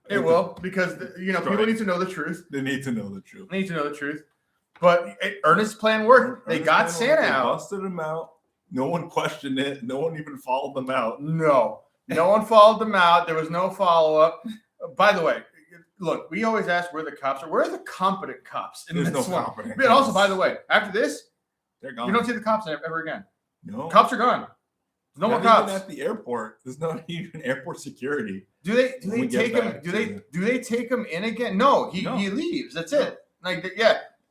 It will, because people need to know the truth. They need to know the truth. But Ernest's plan worked. They got Santa out. Busted him out. No one questioned it. No one even followed them out. No one followed them out. There was no follow-up. By the way, look, we always ask where the cops are. Where are the competent cops in this one? And also, by the way, after this, they're gone. You don't see the cops ever again. No. Cops are gone. No more cops. Even at the airport. There's not even airport security. Do they take him? Do they take him in again? No, he leaves. That's it.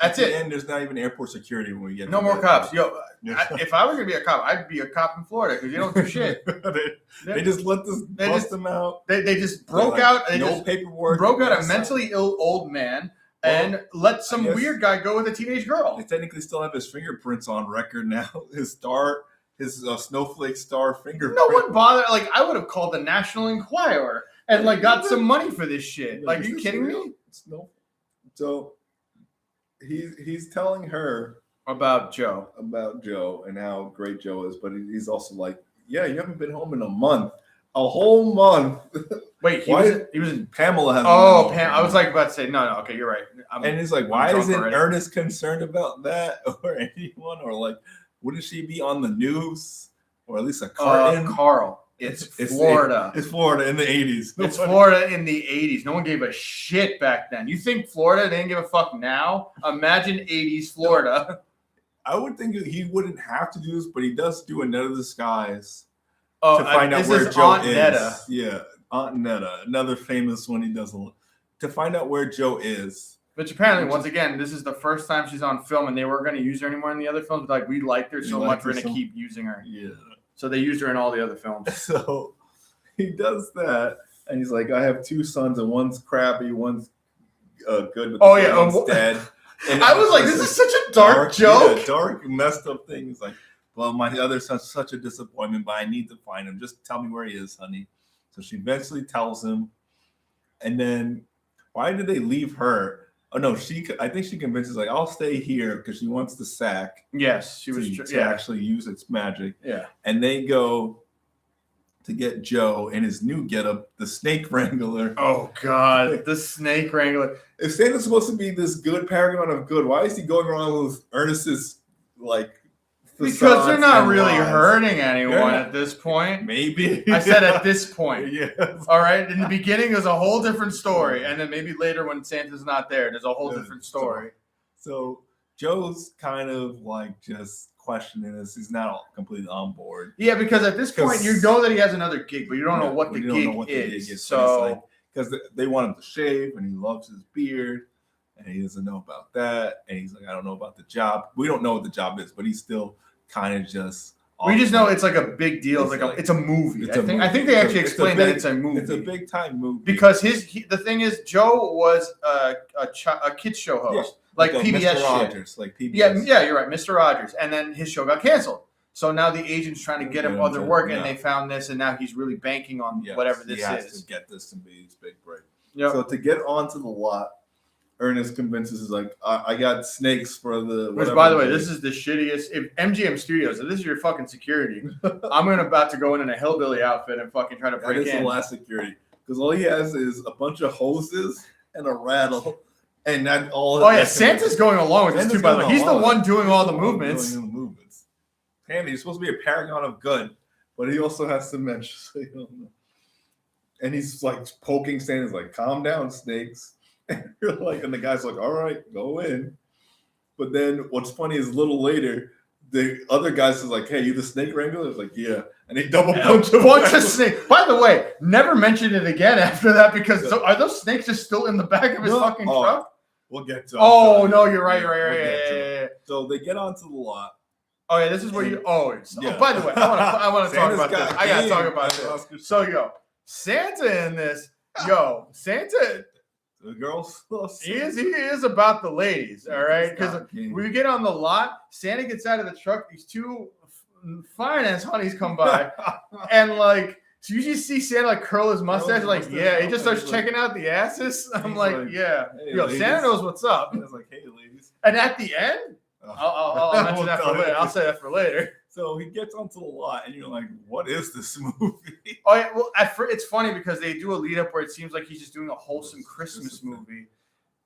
That's it. And there's not even airport security when we get. No more cops. If I was gonna be a cop, I'd be a cop in Florida because you don't do shit. they just let this bust them out. They just broke out. No paperwork. Broke out a mentally ill old man and let some weird guy go with a teenage girl. They technically still have his fingerprints on record now. His snowflake star fingerprint. No one bothered. I would have called the National Enquirer and got some money for this shit. Are you kidding me? No. So. He's telling her about Joe and how great Joe is, but he's also like, yeah, you haven't been home in a month, a whole month. Wait, he was in Pamela. I was about to say no. Okay, you're right. And he's like, why isn't Ernest concerned about that or anyone, or wouldn't she be on the news or at least a carton? Carl. It's Florida. It's Florida in the 80s. It's Florida in the 80s. No one gave a shit back then. You think Florida didn't give a fuck now? Imagine 80s Florida. I would think he wouldn't have to do this, but he does do another disguise to find out where Joe Aunt is. Netta. Yeah, Aunt Netta, another famous one he does to find out where Joe is. But apparently, once again, this is the first time she's on film, and they weren't going to use her anymore in the other films. We liked her so much, we're going to keep using her. Yeah. So they used her in all the other films. So he does that, and he's like, I have two sons, and one's crappy, one's good, but one's dead. And I was like, this is such a dark joke. Yeah, dark, messed up thing. He's like, well, my other son's such a disappointment, but I need to find him. Just tell me where he is, honey. So she eventually tells him. And then why did they leave her? Oh, no, I think she convinces, I'll stay here because she wants the sack. Yes, she was to actually use its magic. Yeah. And they go to get Joe in his new getup, the snake wrangler. Oh, God, the snake wrangler. If Santa's supposed to be this good paragon of good, why is he going around with Ernest's, because they're not really hurting anyone at this point. Maybe. I said at this point. Yes. All right. In the beginning, there's a whole different story. And then maybe later when Santa's not there, there's a whole different story. So Joe's kind of just questioning this. He's not completely on board. Yeah, because at this point, you know that he has another gig, but you don't know what the gig is. So because they want him to shave and he loves his beard. And he doesn't know about that. And he's like, I don't know about the job. We don't know what the job is, but he's still kind of just. We just know it's a big deal. It's a movie. I think they actually explained that it's a movie. It's a big time movie. Because the thing is, Joe was a kids show host, like PBS Mr. Rogers, like PBS. Yeah, you're right, Mr. Rogers, and then his show got canceled. So now the agent's trying to get him other work, and they found this, and now he's really banking on whatever this is. He has to get this to be his big break. Yep. So to get onto the lot, Ernest convinces I got snakes for the. Which, by the way, this is the shittiest. If MGM Studios, if this is your fucking security, I'm about to go in a hillbilly outfit and fucking try to break in. That is the last security, because all he has is a bunch of hoses and a rattle, and that all. Oh yeah, Santa's going along with this too. By the way, he's the one doing all the movements. Handy, he's supposed to be a paragon of good, but he also has dementia, so you don't know. And he's poking Santa's calm down, snakes. And the guy's all right, go in. But then what's funny is a little later, the other guys is like, "Hey, you the snake wrangler?" It's like, "Yeah," and they double punch a bunch of snakes. By the way, never mentioned it again after that because are those snakes just still in the back of his fucking truck? We'll get to. Oh no, you're right. Yeah. So they get onto the lot. Oh yeah, this is where you. Oh, by the way, I want to talk about this. I gotta talk about this. So Santa in this. Santa. The girls. He is about the ladies, all right? Because we get on the lot, Santa gets out of the truck, these two fine-ass honeys come by, and so you just see Santa curl his mustache, he just starts checking out the asses. I'm yeah. Hey, Santa knows what's up. It's like, hey, ladies. And at the end, I'll mention that for later. I'll say that for later. So he gets onto the lot, and you're like, "What is this movie?" Oh yeah, well, it's funny because they do a lead up where it seems like he's just doing a wholesome Christmas movie,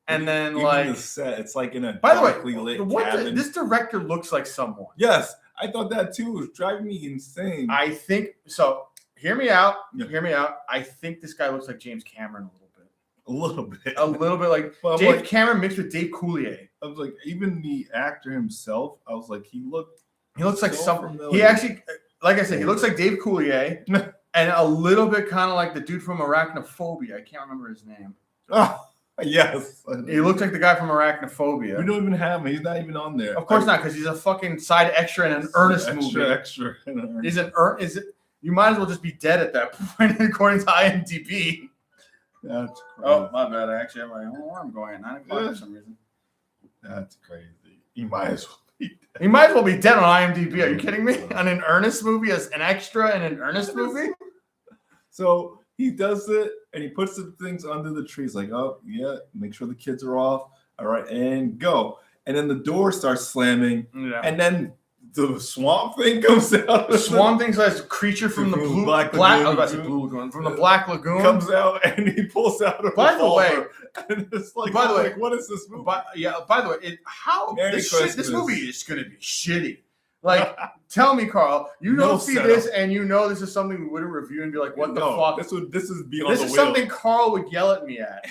and then the set, it's like in a darkly lit cabin. This director looks like someone. Yes, I thought that too. It was driving me insane. I think so. Hear me out. Yeah. Hear me out. I think this guy looks like James Cameron a little bit. A little bit like James Cameron mixed with Dave Coulier. I was like, even the actor himself, I was like, he looks like he actually, like I said, he looks like Dave Coulier and a little bit kind of like the dude from Arachnophobia. I can't remember his name. Oh, yes. He looks like the guy from Arachnophobia. We don't even have him. He's not even on there. Of course not, because he's a fucking side extra in an Ernest movie. Extra. You might as well just be dead at that point, according to IMDb. That's crazy. Oh, my bad. I actually have my own alarm going at 9 o'clock for some reason. That's crazy. You might as well. He might as well be dead on IMDb. Are you kidding me? On an Ernest movie, as an extra in an Ernest movie? So he does it, and he puts the things under the trees. Like, oh, yeah, make sure the kids are off. All right, and go. And then the door starts slamming, and then the swamp thing comes out. The swamp thing's like a creature from the Black Lagoon. I was about to say Blue Lagoon. From the Black Lagoon. Comes out, and he pulls out a revolver. By the way, and it's like, what is this movie? By the way, this movie is going to be shitty. Tell me, Carl, you don't see this, and you know this is something we wouldn't review and be like, what the fuck? This is beyond the wheel. This is something Carl would yell at me at.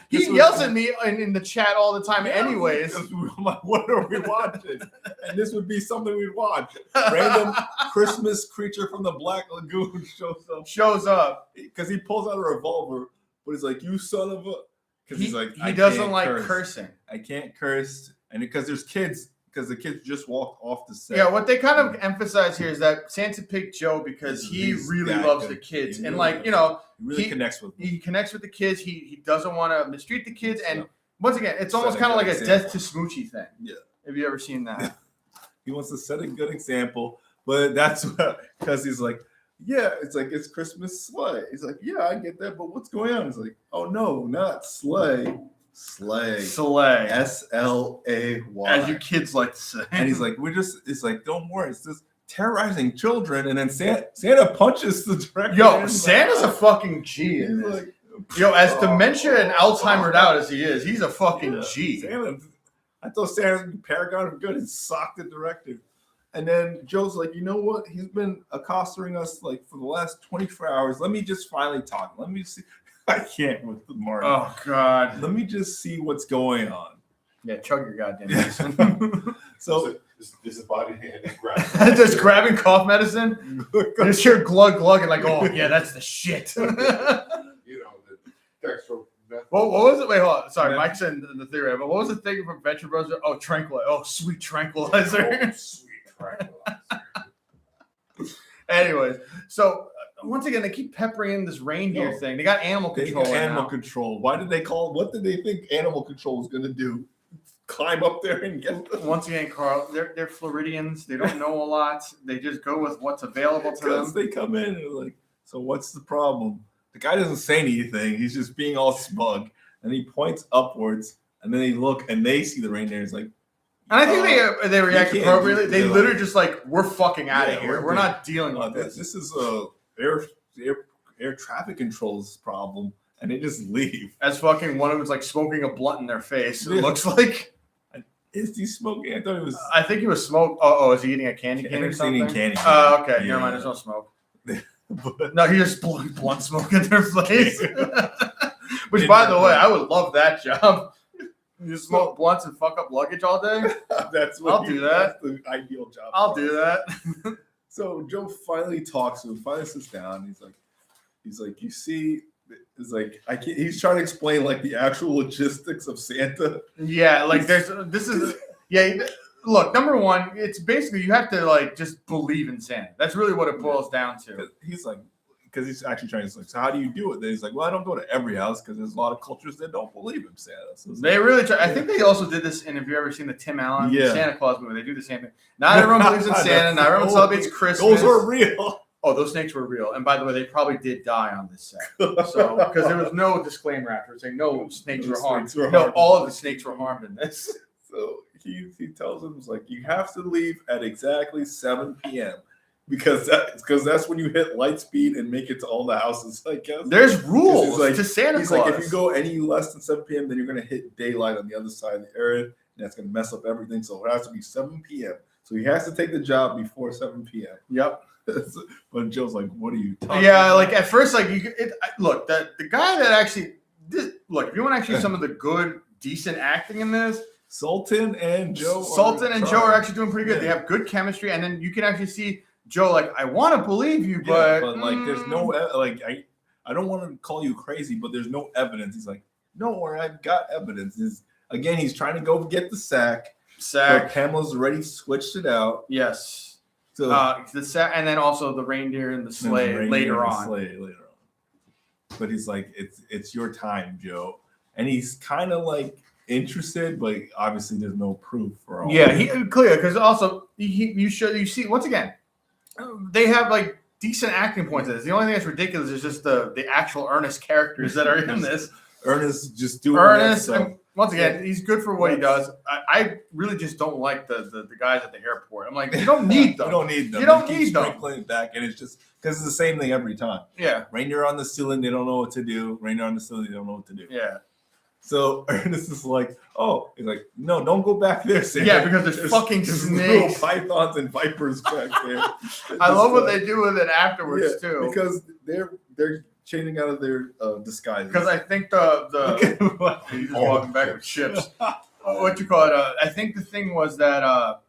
He yells at me in the chat all the time anyways. What are we watching? And this would be something we'd watch. Random Christmas creature from the Black Lagoon shows up. Because he pulls out a revolver, but he's like, you son of a... Because he's like, he doesn't like cursing. I can't curse. And because there's kids... Because the kids just walked off the set. Yeah, what they kind of emphasize here is that Santa picked Joe because he really loves the kids. And he really connects with them. He connects with the kids. He doesn't want to mistreat the kids. And once again, it's almost kind of like a death to Smoochie thing. Yeah. Have you ever seen that? He wants to set a good example, but that's because he's like, yeah, it's like, it's Christmas sleigh. He's like, yeah, I get that, but what's going on? He's like, oh, no, not sleigh. Slay. S-L-A-Y. As you kids like to say. And he's like, it's like, don't worry, it's just terrorizing children. And then Santa punches the director. Santa's a fucking G. He's like, as dementia and Alzheimer'd out as he is, he's a fucking G. I thought Santa's paragon of good and socked the director. And then Joe's like, you know what? He's been accosting us for the last 24 hours. Let me just finally talk. Let me see. I can't with the Martin. Oh, God. Let me just see what's going on. Yeah, chug your goddamn medicine. So, is the body hand just grabbing cough medicine? Just hear glug, glug, and oh, yeah, that's the shit. The dextro. What was it? Wait, hold on. Sorry, Mike's in the theory. But what was the thing from Venture Bros? Oh, tranquilizer. Oh, sweet tranquilizer. Oh, sweet tranquilizer. Anyways, so... Once again, they keep peppering in this reindeer thing. They got animal control. Control. Why did they call? What did they think animal control was going to do? Climb up there and get them? Once again, Carl, they're Floridians. They don't know a lot. They just go with what's available to them. They come in and they're like, so what's the problem? The guy doesn't say anything. He's just being all smug. And he points upwards. And then they look and they see the reindeer. It's like, and I think they react appropriately. They literally just we're fucking out of here. We're not dealing with this. This is air traffic control's problem, and they just leave. As fucking one of them's smoking a blunt in their face. It looks like. Is he smoking? I thought it was. I think he was smoking. Oh, is he eating a candy cane or something? Eating candy cane. Oh, okay. Never mind. There's no smoke. No, he just blunt smoke in their face. Which, by the way, I would love that job. You smoke blunts and fuck up luggage all day? That's what I'll do that. That's the ideal job. I'll for do us. that. So Joe finally talks to him, finally sits down. He's like, you see, it's like he's trying to explain like the actual logistics of Santa. Yeah, like look, number one, it's basically you have to like just believe in Santa. That's really what it boils down to. He's like, because he's actually trying to like, so how do you do it? Then he's like, well, I don't go to every house because there's a lot of cultures that don't believe in Santa. So They really try. I think they also did this, and if you've ever seen the Tim Allen Santa Claus movie, they do the same thing. Not everyone believes in Santa. Not everyone celebrates Christmas. Those are real. Oh, those snakes were real. And by the way, they probably did die on this set. So, because there was no disclaimer after saying no snakes were harmed. No, all of the snakes were harmed in this. So he tells him, it's like, you have to leave at exactly 7 p.m. because that's when you hit light speed and make it to all the houses, I guess. There's rules to Santa Claus. Claus. Like, if you go any less than 7 p.m., then you're going to hit daylight on the other side of the area, and that's going to mess up everything. So it has to be 7 p.m. So he has to take the job before 7 p.m. Yep. But Joe's like, what are you talking Yeah, about? like at first, like look, the guy that actually look, if you want actually some of the good, decent acting in this, Sultan and Joe are actually doing pretty good. Yeah. They have good chemistry, and then you can actually see Joe like, I want to believe you, but like there's no like I don't want to call you crazy, but there's no evidence. He's like, no, or I've got evidence. Again, he's trying to go get the sack. But Pamela's already switched it out. Yes. So the sack, and then also the reindeer and the sleigh later on. But he's like, it's your time, Joe, and he's kind of like interested, but obviously there's no proof for all. Yeah, he clear because also you see once again, they have like decent acting points in this. The only thing that's ridiculous is just the actual Ernest characters that are in this. Ernest just doing Ernest. Once again, he's good for what he does. I really just don't like the guys at the airport. I'm like, you don't need them. You don't need them. You don't need them. Sprinkling it back, and it's just because it's the same thing every time. Yeah. Reindeer on the ceiling, they don't know what to do. Reindeer on the ceiling, they don't know what to do. Yeah. So Ernest is like, oh, he's like, no, don't go back there, Sam. Yeah, because there's fucking snakes, pythons, and vipers back there. I love what they do with it afterwards too, because they're changing out of their disguises. Because I think he's walking back with ships. What you call it? I think the thing was that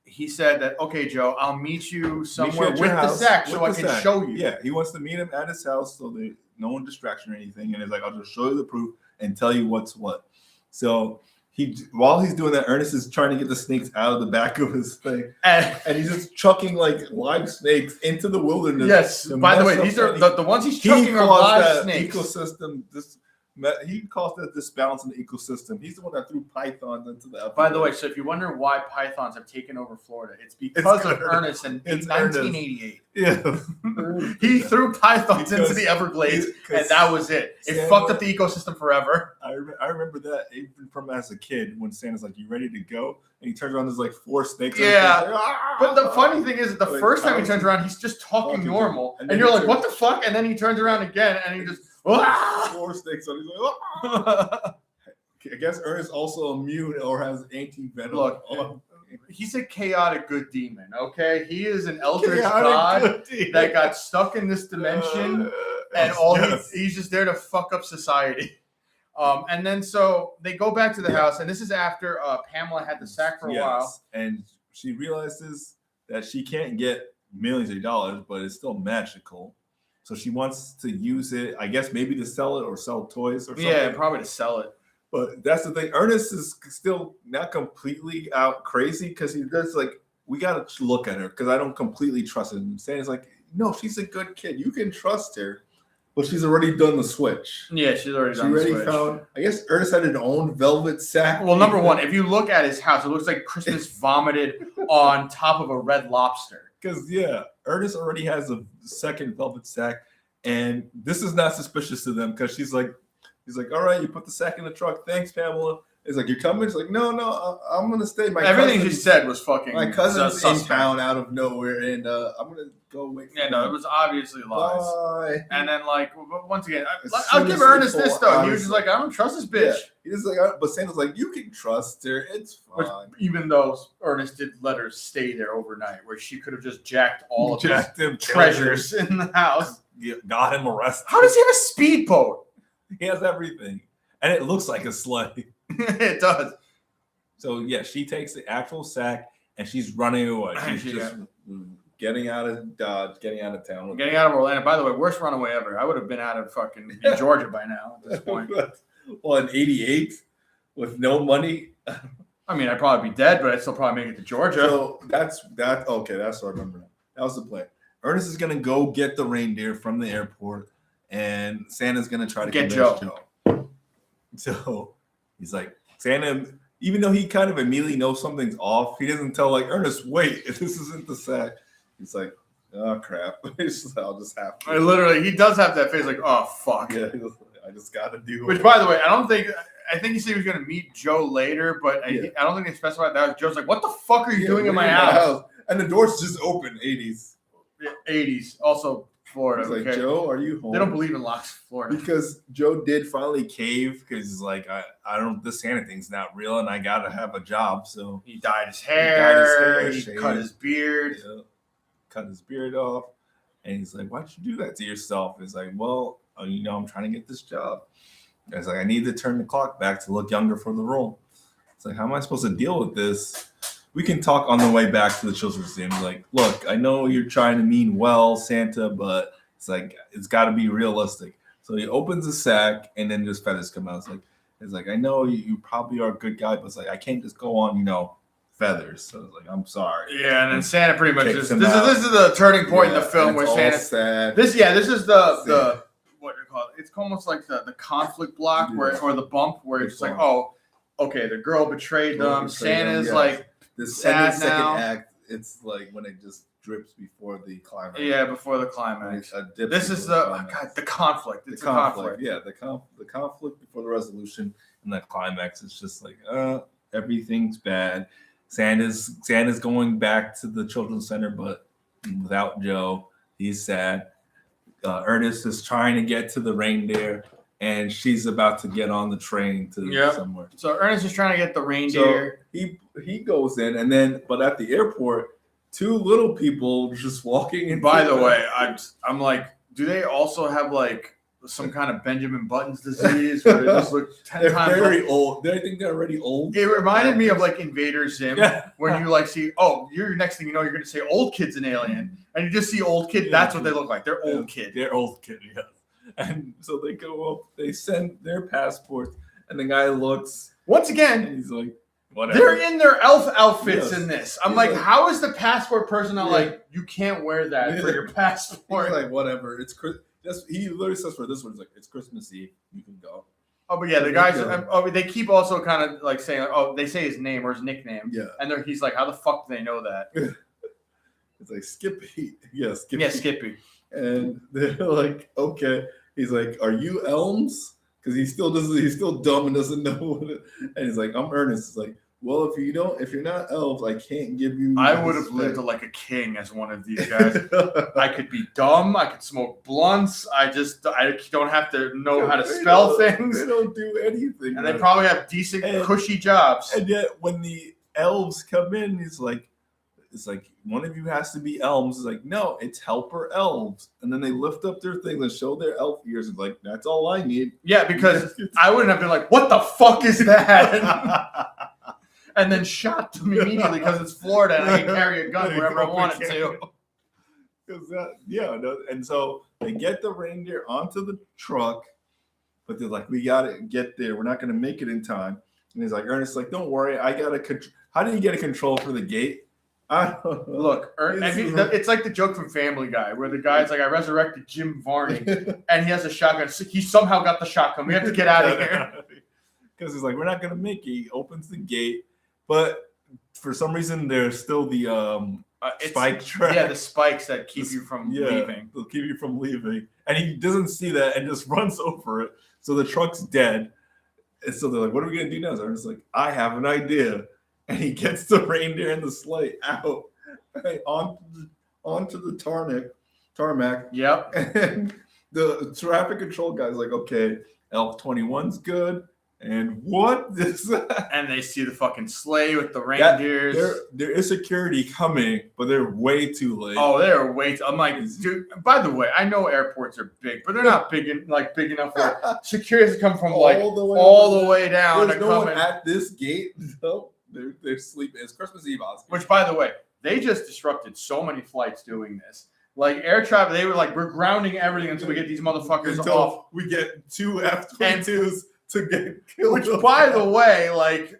he said that, okay, Joe, I'll meet you somewhere with the sack so I can show you. Yeah, he wants to meet him at his house so that no one distraction or anything. And he's like, I'll just show you the proof and tell you what's what. So while he's doing that, Ernest is trying to get the snakes out of the back of his thing, and he's just chucking like live snakes into the wilderness. Yes. By the way, these are the ones he's chucking are live snakes. Ecosystem. He caused that disbalance in the ecosystem. He's the one that threw pythons into the. By the way, so if you wonder why pythons have taken over Florida, it's because of Ernest in 1988. Yeah, he threw pythons into the Everglades, and that was it. It fucked up the ecosystem forever. I remember that even from as a kid when Santa's like, "You ready to go?" and he turns around, there's like 4 snakes. Yeah, but the funny thing is, the first time he turns around, he's just talking normal, and you're like, "What the fuck?" And then he turns around again, and he just 4 snakes. So he's like, I guess Ernest also immune or has anti-venom. Look, he's a chaotic good demon, okay? He is an eldritch god that got stuck in this dimension, and he's just there to fuck up society. And then so they go back to the house, and this is after Pamela had the sack for a while. And she realizes that she can't get millions of dollars, but it's still magical. So she wants to use it, I guess maybe to sell it or sell toys or something. Yeah, probably to sell it. But that's the thing. Ernest is still not completely out crazy because he does like, we got to look at her because I don't completely trust him. Santa's like, no, she's a good kid. You can trust her. But she's already done the switch. Yeah, she's already done the switch. Found, I guess Ernest had an own velvet sack. Well, number one, if you look at his house, it looks like Christmas vomited on top of a Red Lobster. Because, yeah, Ernest already has a second velvet sack. And this is not suspicious to them because he's like, all right, you put the sack in the truck. Thanks, Pamela. He's like, you're coming? He's like, no, I'm going to stay. Everything he said was fucking my cousin's in town out of nowhere, and I'm going to go wait for him. It was obviously lies. Bye. And then, like, once again, I'll give Ernest this, though. He was just like, I don't trust this bitch. Yeah. He was like, but Santa's like, you can trust her. It's fine. Even though Ernest did let her stay there overnight, where she could have just jacked all of his treasures in the house. Got him arrested. How does he have a speedboat? He has everything. And it looks like a sleigh. It does. So yeah, she takes the actual sack and she's running away. She's just getting out of Dodge, getting out of town. Getting out of Orlando. By the way, worst runaway ever. I would have been out of fucking Georgia by now at this point. Well, in '88 with no money. I mean, I'd probably be dead, but I'd still probably make it to Georgia. So that's okay. That's what I remember now. That was the plan. Ernest is gonna go get the reindeer from the airport, and Santa's gonna try to get convince Joe. So he's like, Santa, even though he kind of immediately knows something's off, he doesn't tell like Ernest, wait, this isn't the sack. He's like, oh crap. I'll just have to. Literally, he does have that face like, oh fuck. Yeah, I just gotta do it. Which, by the way, I think he said he was gonna meet Joe later, but I don't think they specified that. Joe's like, what the fuck are you doing in my house? And the door's just open. 80s. 80s. Also Florida. He's like, Joe, are you home? They don't believe in locks, Florida. Because Joe did finally cave because he's like, I don't, this Santa thing's not real and I gotta have a job. So he dyed his hair, he shaved, cut his beard. Yeah, cut his beard off. And he's like, why'd you do that to yourself? He's like, well, I'm trying to get this job. I was like, I need to turn the clock back to look younger for the role. It's like, how am I supposed to deal with this? We can talk on the way back to the children's museum. Like, look, I know you're trying to mean well, Santa, but it's like it's got to be realistic. So he opens the sack, and then just feathers come out. It's like I know you probably are a good guy, but it's like I can't just go on, feathers. So it's like I'm sorry. Yeah, and then Santa pretty much this is out. the turning point in the film where Santa. Sad. This is the what do you call it? It's almost like the conflict block or the bump where it's just like, oh, okay, the girl betrayed them. Santa's like. This sad second now. act, it's like when it just drips before the climax. Yeah, before the climax. This is the conflict. It's the conflict. Yeah, the conflict before the resolution and the climax. It's just like, everything's bad. Santa's going back to the children's center, but without Joe. He's sad. Ernest is trying to get to the reindeer. And she's about to get on the train to somewhere. So Ernest is trying to get the reindeer. So he goes in, but at the airport, two little people just walking in. By the way, I'm like, do they also have like some kind of Benjamin Button's disease where they just look 10 times very old? I think they're already old. It reminded me of like Invader Zim, when you like see, you're next thing you know, you're gonna say old kid's an alien, and you just see old kid. That's what they look like. They're old kid. They're old kid. Yeah. And so they go up, they send their passports, and the guy looks once again. And he's like, whatever. They're in their elf outfits in this. I'm like, how is the passport personnel like, you can't wear that for your passport? He's like, whatever. It's he literally says for this one, he's like, it's Christmas Eve. You can go. Oh, but yeah, the guys. They keep also kind of like saying, they say his name or his nickname. Yeah. And he's like, how the fuck do they know that? It's like Skippy. Yeah, Skippy. Yeah, Skippy. And they're like, okay. He's like, are you Elms? Because he's still dumb and doesn't know what it. And he's like, I'm Ernest. It's like, well, if you're not elves, I can't give you. I would have lived like a king as one of these guys. I could be dumb. I could smoke blunts. I don't have to know how to spell things. They don't do anything. And they probably have decent, cushy jobs. And yet, when the elves come in, it's like one of you has to be elves. It's like, no, it's helper elves. And then they lift up their things and show their elf ears. It's like, that's all I need. Yeah, because I wouldn't have been like, what the fuck is that? And then shot them immediately because it's Florida and I can carry a gun wherever I wanted to. And so they get the reindeer onto the truck, but they're like, we got to get there. We're not going to make it in time. And he's like, Ernest, like, don't worry. I got a how do you get a control for the gate? Look, it's like the joke from Family Guy where the guy's like, I resurrected Jim Varney and he has a shotgun. He somehow got the shotgun. We have to get out of here. Because he's like, we're not going to make it. He opens the gate. But for some reason, there's still the spike track. Yeah, the spikes that keep you from leaving. They'll keep you from leaving. And he doesn't see that and just runs over it. So the truck's dead. And so they're like, what are we going to do now? So I'm just like, I have an idea. And he gets the reindeer and the sleigh out onto the tarmac. Yep. And the traffic control guy's like, okay, Elf 21's good. And what is that? And they see the fucking sleigh with the reindeers. There is security coming, but they're way too late. Oh, they're way too. I'm like, dude. By the way, I know airports are big, but they're not big enough for security to come from all the way down. There's no one at this gate. No, they're sleeping. It's Christmas Eve, Oscar. Which, by the way, they just disrupted so many flights doing this. Like air traffic, they were like, we're grounding everything until we get these motherfuckers off. We get 2 F-22s to get killed. Which, by the way, like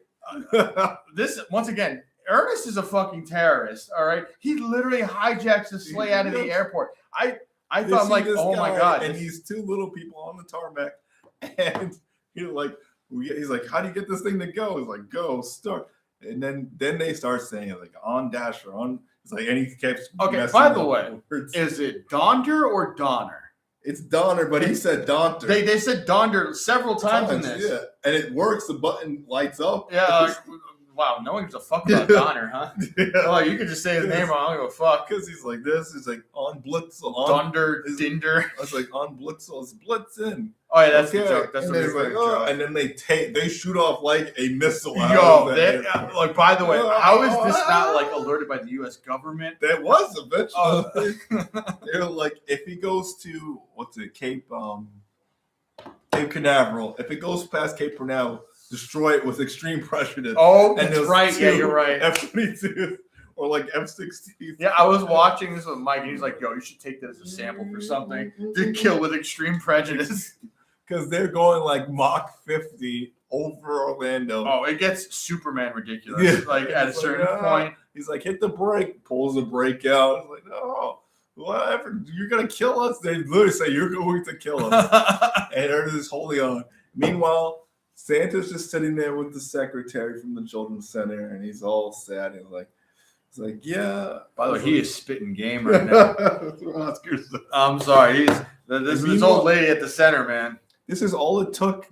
this once again, Ernest is a fucking terrorist. All right, he literally hijacks the sleigh out of the airport. I thought, I'm like, oh my god, and these 2 little people on the tarmac, and he's like, how do you get this thing to go? He's like, go start, and then they start saying like on dash or on. It's like, and he kept. Okay, by the way, is it Donder or Donner? It's Donner, but he said Donner. They said Donder several times in this. Yeah, and it works. The button lights up. Yeah. Wow, no one gives a fuck about Donner, huh? Yeah. Oh, you could just say his name. I don't give a fuck. Because he's like this. He's like on Blitzel. Donder, Dinder. I was like on Blitzel. It's Blitzin. Oh yeah, that's the joke. That's and the like, joke. And then they shoot off like a missile. Like, by the way, how is this not like alerted by the U.S. government? That was eventually. They're like, if he goes to Cape Canaveral, if it goes past Cape Canaveral, destroy it with extreme pressure. Oh, that's right. Yeah, you're right. F-22 or like F-16. Yeah, I was watching this with Mike, and he's like, "Yo, you should take that as a sample for something to kill with extreme prejudice." Because they're going like Mach 50 over Orlando. Oh, it gets Superman ridiculous. Yeah. Like at a certain point, he's like, "Hit the brake," pulls the brake out. It's like, "No, whatever. You're gonna kill us." They literally say, "You're going to kill us," and Ernest is holding on. Meanwhile, Santa's just sitting there with the secretary from the children's center, and he's all sad. He's like, yeah. By the way, he is spitting game right now. I'm sorry. This old lady at the center, man. This is all it took,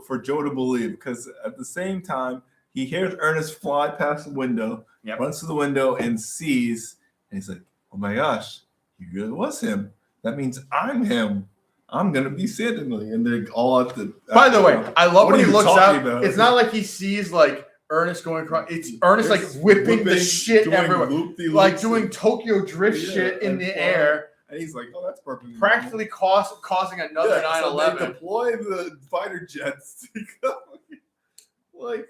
for Joe to believe, because at the same time, he hears Ernest fly past the window, runs to the window, and sees, and he's like, oh my gosh, he really was him. That means I'm him. I'm gonna be Santa, and they're all at the. By the way, I love when he looks out. It's not like he sees like Ernest going across. It's Ernest like whipping the shit everywhere, like doing Tokyo drift shit in the air. And he's like, "Oh, that's perfect." Practically causing another 9/11. So they deploy the fighter jets to go. Like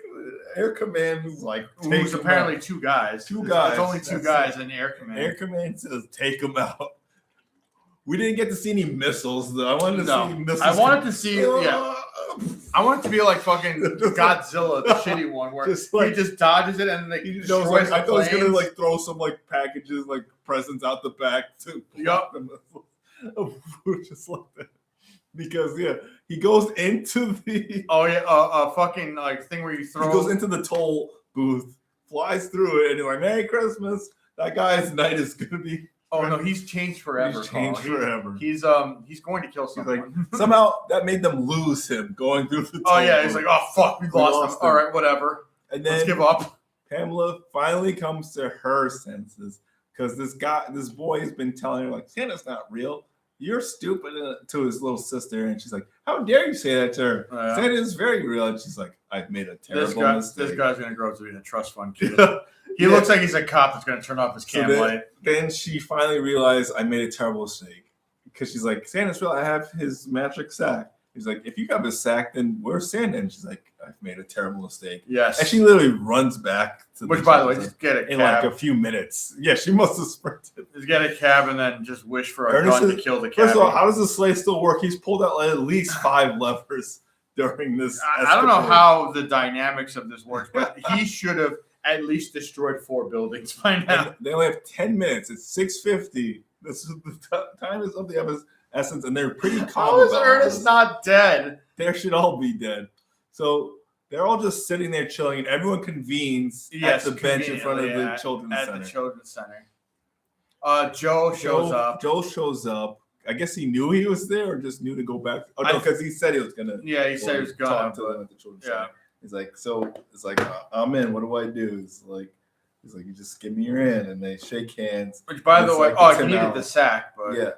Air Command is like, who's apparently out. 2 guys. 2 guys. It's only 2 guys in Air Command. Air Command says, "Take them out." We didn't get to see any missiles, though. I wanted to see missiles. I wanted to see, I want it to be like fucking Godzilla, the shitty one, where he just dodges it and like he destroys I thought he was gonna like throw some like packages, like presents out the back to block the missiles. Just like that. Because he goes into the fucking like thing where you throw. He goes into the toll booth, flies through it, and he's like, "Merry Christmas." That guy's night is gonna be. Oh no, he's changed forever. He's changed forever. He's going to kill someone. Like, somehow that made them lose him going through the. Oh yeah, he's like, oh fuck, we lost him. All right, whatever. And then let's give up. Pamela finally comes to her senses because this boy has been telling her like, Santa's not real. You're stupid, to his little sister, and she's like, "How dare you say that to her? Santa is very real." And she's like, "I've made a terrible mistake." This guy's gonna grow up to be a trust fund kid. He looks like he's a cop that's gonna turn off his cam light. Then she finally realized, I made a terrible mistake, because she's like, "Santa's real. I have his magic sack." He's like, "If you have his sack, then where's Santa?" And she's like, "I've made a terrible mistake." Yes. And she literally runs back to which, by the way, just get a cab. In like a few minutes. Yeah, she must have sprinted. Just get a cab and then just wish for a gun to kill the cab. First of all, how does the sleigh still work? He's pulled out like at least 5 levers during this. I don't know how the dynamics of this works, but he should have at least destroyed 4 buildings by now. And they only have 10 minutes. It's 6:50. This is the time is of the essence, and they're pretty calm. How is Ernest not dead? They should all be dead. So they're all just sitting there chilling, and everyone convenes at the bench in front of the children's center. At the children's center. Joe shows up. Joe shows up. I guess he knew he was there, or just knew to go back. Oh no, because he said he was gonna. Yeah, he said he was gonna talk to them at the children's center. He's like, so it's like, I'm in. What do I do? He's like, you just give me your hand, and they shake hands. Which, by the way, he needed the sack, but yeah,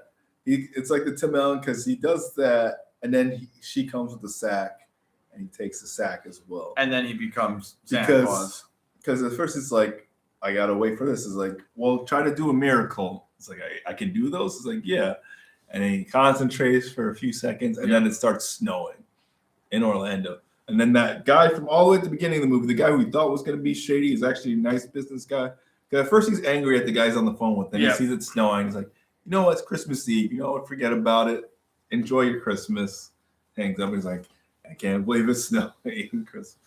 it's like the Tim Allen because he does that, and then she comes with the sack, and he takes the sack as well. And then he becomes Santa Claus. Because at first it's like, I gotta wait for this. It's like, well, try to do a miracle. It's like, I can do those? It's like, yeah. And then he concentrates for a few seconds, and then it starts snowing in Orlando. And then that guy from all the way at the beginning of the movie, the guy who we thought was going to be shady, is actually a nice business guy. Because at first he's angry at the guys on the phone with him. He sees it snowing. He's like, you know what? It's Christmas Eve. You know what? Forget about it. Enjoy your Christmas. Hangs up. He's like, I can't believe it's snowing. Christmas.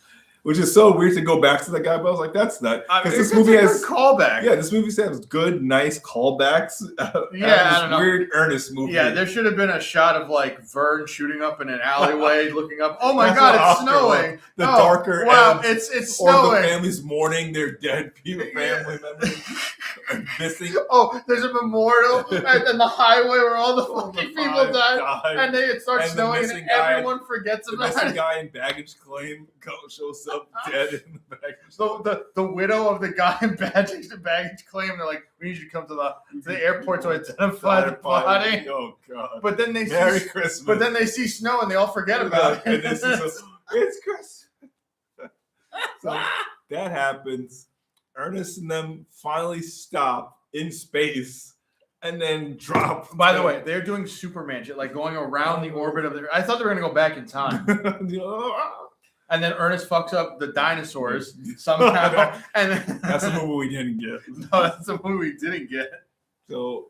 Which is so weird to go back to that guy, but I was like, that's not. Because this movie has callback. Yeah, this movie has good, nice callbacks. I don't know. Weird Ernest movie. Yeah, there should have been a shot of like Vern shooting up in an alleyway, looking up. Oh my God, it's snowing! The darker wow, ends, it's snowing. Or the family's mourning their dead people, family members are missing. Oh, there's a memorial and the highway where all the fucking people died, and then it starts snowing, and everyone forgets about it. The missing guy in baggage claim shows up dead in the baggage. So the widow of the guy in baggage claim, they're like, we need you to come to the airport to identify the body. Oh God! But then they Merry Christmas. But then they see snow and they all forget about it. And this is it's Christmas. So that happens. Ernest and them finally stop in space and then drop. By the way, they're doing Superman shit, like going around the orbit of the. I thought they were gonna go back in time. And then Ernest fucks up the dinosaurs somehow. And then, that's a movie we didn't get. No, that's a movie we didn't get. So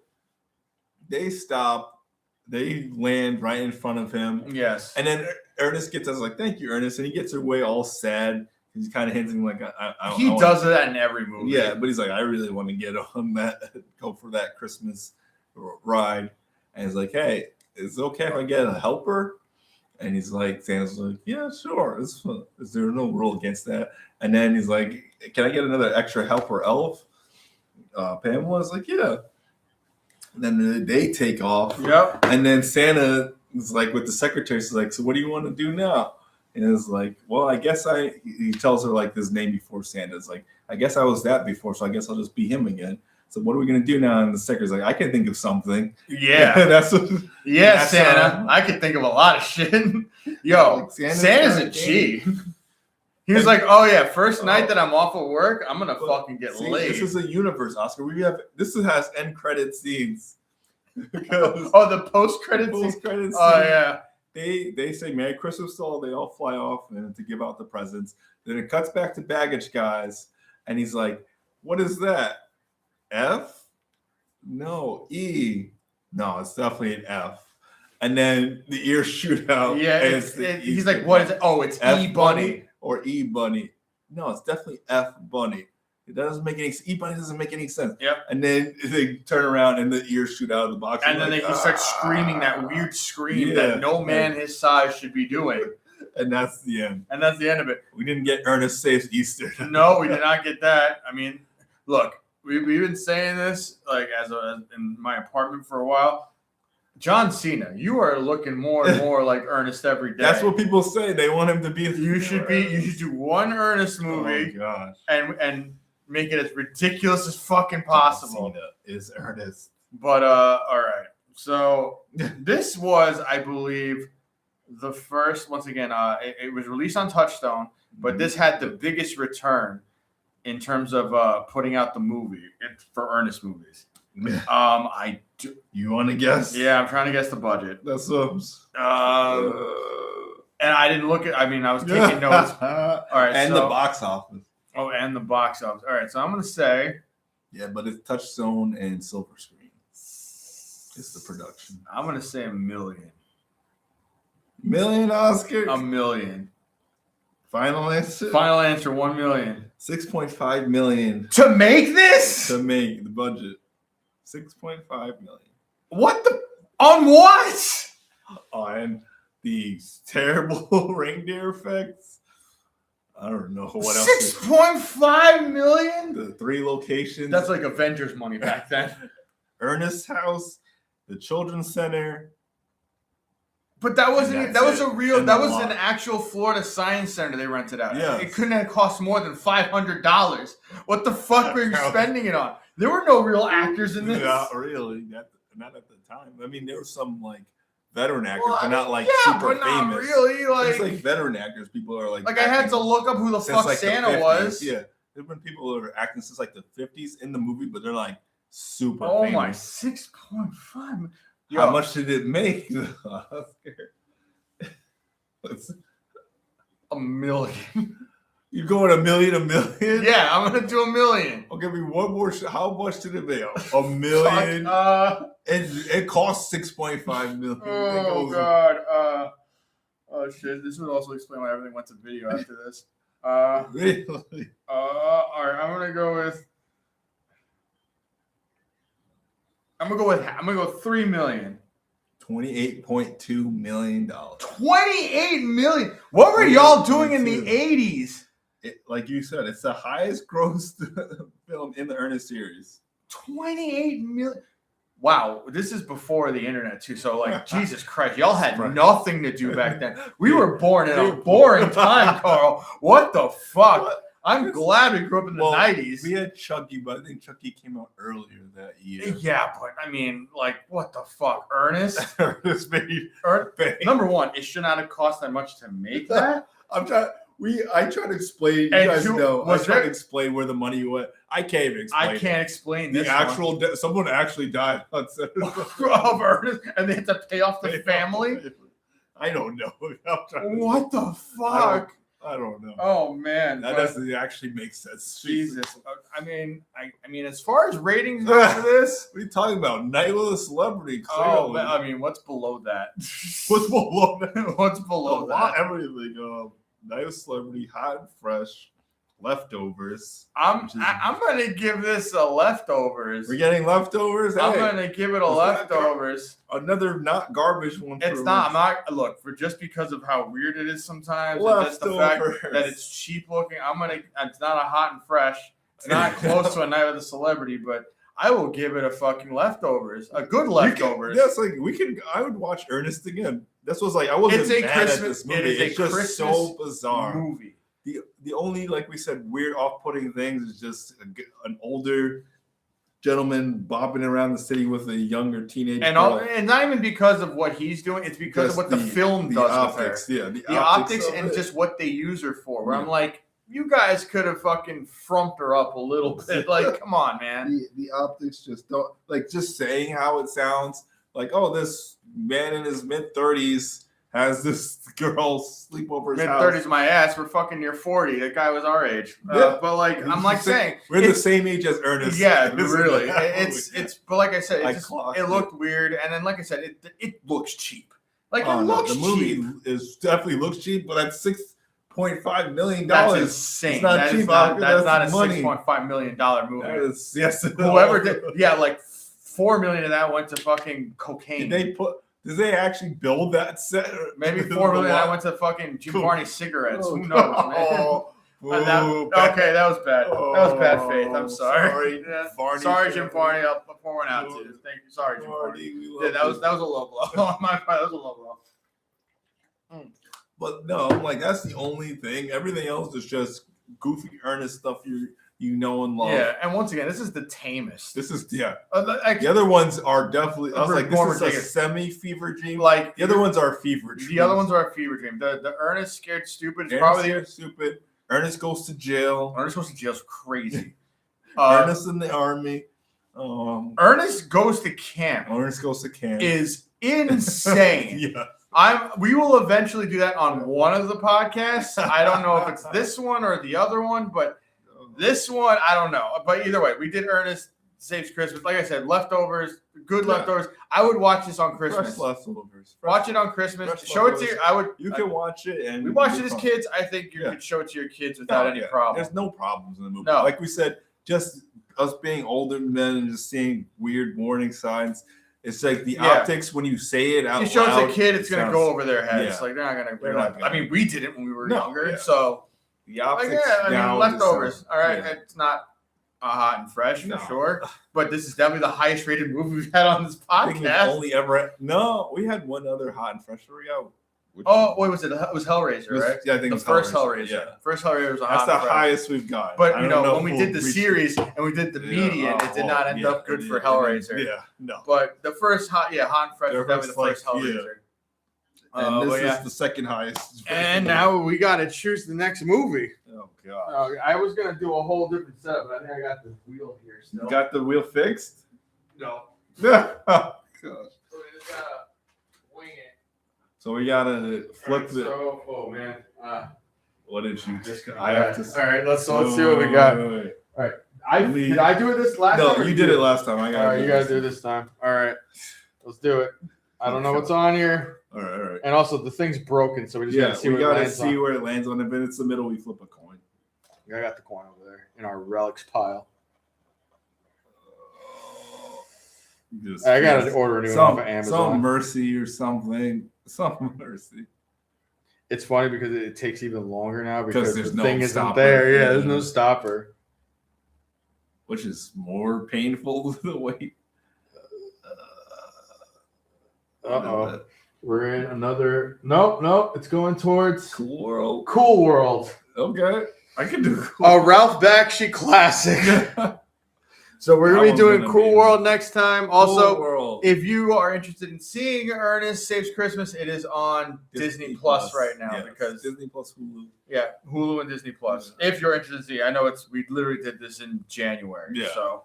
they stop. They land right in front of him. Yes. And then Ernest gets us like, thank you, Ernest. And he gets away all sad. He's kind of hinting like, he does that in every movie. Yeah, but he's like, I really want to get on that, go for that Christmas ride. And he's like, hey, is it okay if I get a helper? And he's like, Santa's like, yeah, sure. Is there no rule against that? And then he's like, can I get another extra helper elf? Pamela's like, yeah. And then they take off. Yep. And then Santa is like with the secretary, he's like, so what do you want to do now? And it's like, well, I guess he tells her like his name before Santa's like, I guess I was that before, so I guess I'll just be him again. So what are we gonna do now? And the secretary's like, I can think of something. Yeah, that's Santa. I can think of a lot of shit. Yo, Santa's a G. He was like, oh yeah, first night that I'm off of work, I'm gonna fucking get laid. This is a universe, Oscar. This has end credit scenes. The post credit scenes. Oh yeah. They say Merry Christmas to all. They all fly off and to give out the presents. Then it cuts back to baggage guys, and he's like, "What is that? F? No, E. No, it's definitely an F." And then the ears shoot out. Yeah, he's like, "What is it? Oh, it's F E Bunny or E Bunny." No, it's definitely F Bunny. It doesn't make any sense. E Bunny doesn't make any sense. Yep. And then they turn around and the ears shoot out of the box. And then they start screaming that weird scream that no man his size should be doing. And that's the end. And that's the end of it. We didn't get Ernest Saves Easter. No, we did not get that. I mean, look, we've been saying this like as in my apartment for a while. John Cena, you are looking more and more like Ernest every day. That's what people say. They want him to be. You should do one Ernest movie. Oh gosh. And make it as ridiculous as fucking possible. John Cena is Ernest. But all right. So this was, I believe, the first. Once again, it was released on Touchstone, but this had the biggest return in terms of putting out the movie for Ernest movies. I do. You want to guess? Yeah, I'm trying to guess the budget. That's and I didn't look at. I mean, I was taking notes. All right, and the box office. Oh, and the box office. All right, so I'm gonna say. Yeah, but it's Touchstone and Silver Screen. It's the production. I'm gonna say $1 million. $1 million, Oscar? $1 million. Final answer? Final answer, $1 million. $6.5 million. To make this? To make the budget. $6.5 million. What the? On what? On these terrible reindeer effects. I don't know what else. $6.5 million? The 3 locations. That's like Avengers money back then. Ernest's house, the Children's Center. But that wasn't. That was a real. That was an actual Florida Science Center they rented out. Yeah. It couldn't have cost more than $500. What the fuck were you spending it on? There were no real actors in this. Not really. Not at the time. I mean, there were some like veteran actors, Well, but not like yeah, super but not famous. really. It's like veteran actors. People are like I had to look up who the since, fuck like, the Santa 50s. was. Yeah, there've been people who are acting since like the 50s in the movie, but they're like super Oh my, famous. 6.5. How much did it make? Let's- $1 million. You going a million? Yeah, I'm gonna do $1 million. Okay, me one more. How much did it make? $1 million. It cost 6.5 million. Oh god. Oh shit. This would also explain why everything went to video after this. Really? All right. I'm gonna go 3 million. $28.2 million. 28 million. What were y'all doing in the 80s? Like you said, it's the highest grossed film in the Ernest series. 28 million. Wow, this is before the internet too. So like, Jesus Christ, y'all had nothing to do back then. We were born in a boring time, Carl. What the fuck? I'm glad we grew up in the 90s. We had Chucky, but I think Chucky came out earlier that year. Yeah, but I mean, like, what the fuck, Ernest? Ernest made number one, it should not have cost that much to make that. I try to explain. You guys know. I try to explain where the money went. I can't even explain. I can't explain this. Someone actually died on set of Ernest, and they had to pay off the family. I don't know. What the fuck? I don't know. Oh man, that doesn't actually make sense. Jesus. I mean, as far as ratings go for this, what are you talking about? Night with a Celebrity. Clearly. Oh, man, I mean, what's below that? What's below that? What's below that? Everything. Night with Celebrity, Hot and Fresh, Leftovers. I'm gonna give this a Leftovers. We're getting Leftovers. I'm gonna give it a Leftovers. Another not garbage one. It's not. I'm not. Look, for just because of how weird it is sometimes. And just the fact that it's cheap looking. It's not a Hot and Fresh. It's not close to a Night with a Celebrity, but I will give it a fucking Leftovers. A good Leftovers. I would watch Ernest again. This was like I wasn't it's a mad Christmas, at this movie. It's just Christmas so bizarre movie. The only, like we said, weird off-putting things is just an older gentleman bopping around the city with a younger teenage girl. And not even because of what he's doing, it's because of what the film does optics, with her. Yeah, the optics and just what they use her for. Where I'm like, you guys could have fucking frumped her up a little bit. Like, come on, man. The optics just don't, like, just saying how it sounds. Like, oh, this man in his mid-30s has this girl sleep over his house. Mid-30s my ass. We're fucking near 40. That guy was our age. But like, I'm like saying. We're the same age as Ernest. Yeah, really. But like I said, it looked weird. And then, like I said, it looks cheap. Like, it looks cheap. The movie definitely looks cheap, but at $6.5 million. That's insane. It's not cheap. That's not a $6.5 million movie. That is, yes. Whoever did, like $4 million of that went to fucking cocaine. Did they actually build that set? Maybe $4 million of that went to fucking Jim Varney cigarettes. Who knows, man? Okay, that was bad. That was bad faith. I'm sorry. Sorry, Jim Varney. I'll pour one out too. Thank you. Sorry, Jim Varney. Yeah, that was a low blow. My bad. That was a low blow. But no, I'm like, that's the only thing. Everything else is just goofy, Ernest stuff you know and love. Yeah, and once again, this is the tamest. This is the other ones are definitely. I was like, this is a semi-fever dream. Like the other ones are a fever dream. The other ones are a fever dream. The Ernest Scared Stupid is stupid. Ernest Goes to Jail. Ernest Goes to Jail is crazy. Ernest in the Army. Ernest Goes to Camp. Ernest Goes to Camp is insane. Yeah. We will eventually do that on one of the podcasts. I don't know if it's this one or the other one, but this one, I don't know. But either way, we did Ernest Saves Christmas. Like I said, Leftovers, good Leftovers. I would watch this on Christmas. Fresh Leftovers. Watch it on Christmas. Show it to your. You can watch it, and we watched it as kids. I think you could show it to your kids without any problem. There's no problems in the movie. No. Like we said, just us being older men and just seeing weird warning signs. It's like the optics when you say it out loud. You show it to a kid, it's going to go over their heads. Yeah. Like, they're not going to. I mean, we didn't when we were younger. Yeah. So, the optics Leftovers. All right. It's not Hot and Fresh for sure. But this is definitely the highest rated movie we've had on this podcast. We had one other Hot and Fresh. What was it? It was Hellraiser, right? Yeah, I think the first Hellraiser. Yeah. First Hellraiser was a Hot and Fresh. That's the highest we've got. But, when we did the series and we did the median, it did not end up good for Hellraiser. Yeah, no. But the first Hot and Fresh was definitely the first Hellraiser. And this yeah. is the second highest. And now we got to choose the next movie. Oh god. I was gonna do a whole different setup, but I think I got the wheel here still. You got the wheel fixed? No. Yeah. Oh, So we just gotta wing it. so we gotta flip the. So, oh man. What did you? Just I have to. All right, let's see what we got. Wait. Did I do it this last time? No, you did it last time. I got. All right, you gotta do it this time. All right, let's do it. I don't know what's on here. All right. And also, the thing's broken, so we just gotta see where it lands on. where it lands on. If it's the middle, we flip a coin. I got the coin over there in our relics pile. I gotta order a new one off of Amazon. Some mercy or something. Some mercy. It's funny because it takes even longer now because there's the no thing isn't stopper. there. Yeah, there's no stopper. Which is more painful than the weight. Uh-oh. We're in another. Nope. It's going towards Cool World. Cool World. Okay. I can do A Ralph Bakshi classic. So we're going to be doing Cool World next time. Also, World. if you are interested in seeing Ernest Saves Christmas, it is on Disney Plus right now because Disney Plus Hulu. Yeah, Hulu and Disney Plus. Yeah. If you're interested in seeing, I know we literally did this in January. Yeah. So,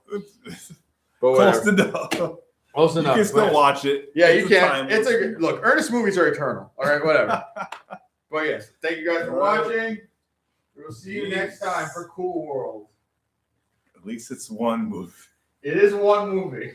but close enough. Close enough. You can still watch it. Yeah, you can. Look. Ernest movies are eternal. All right, whatever. But yes, thank you guys for watching. We'll see you next time for Cool World. At least it's one movie. It is one movie.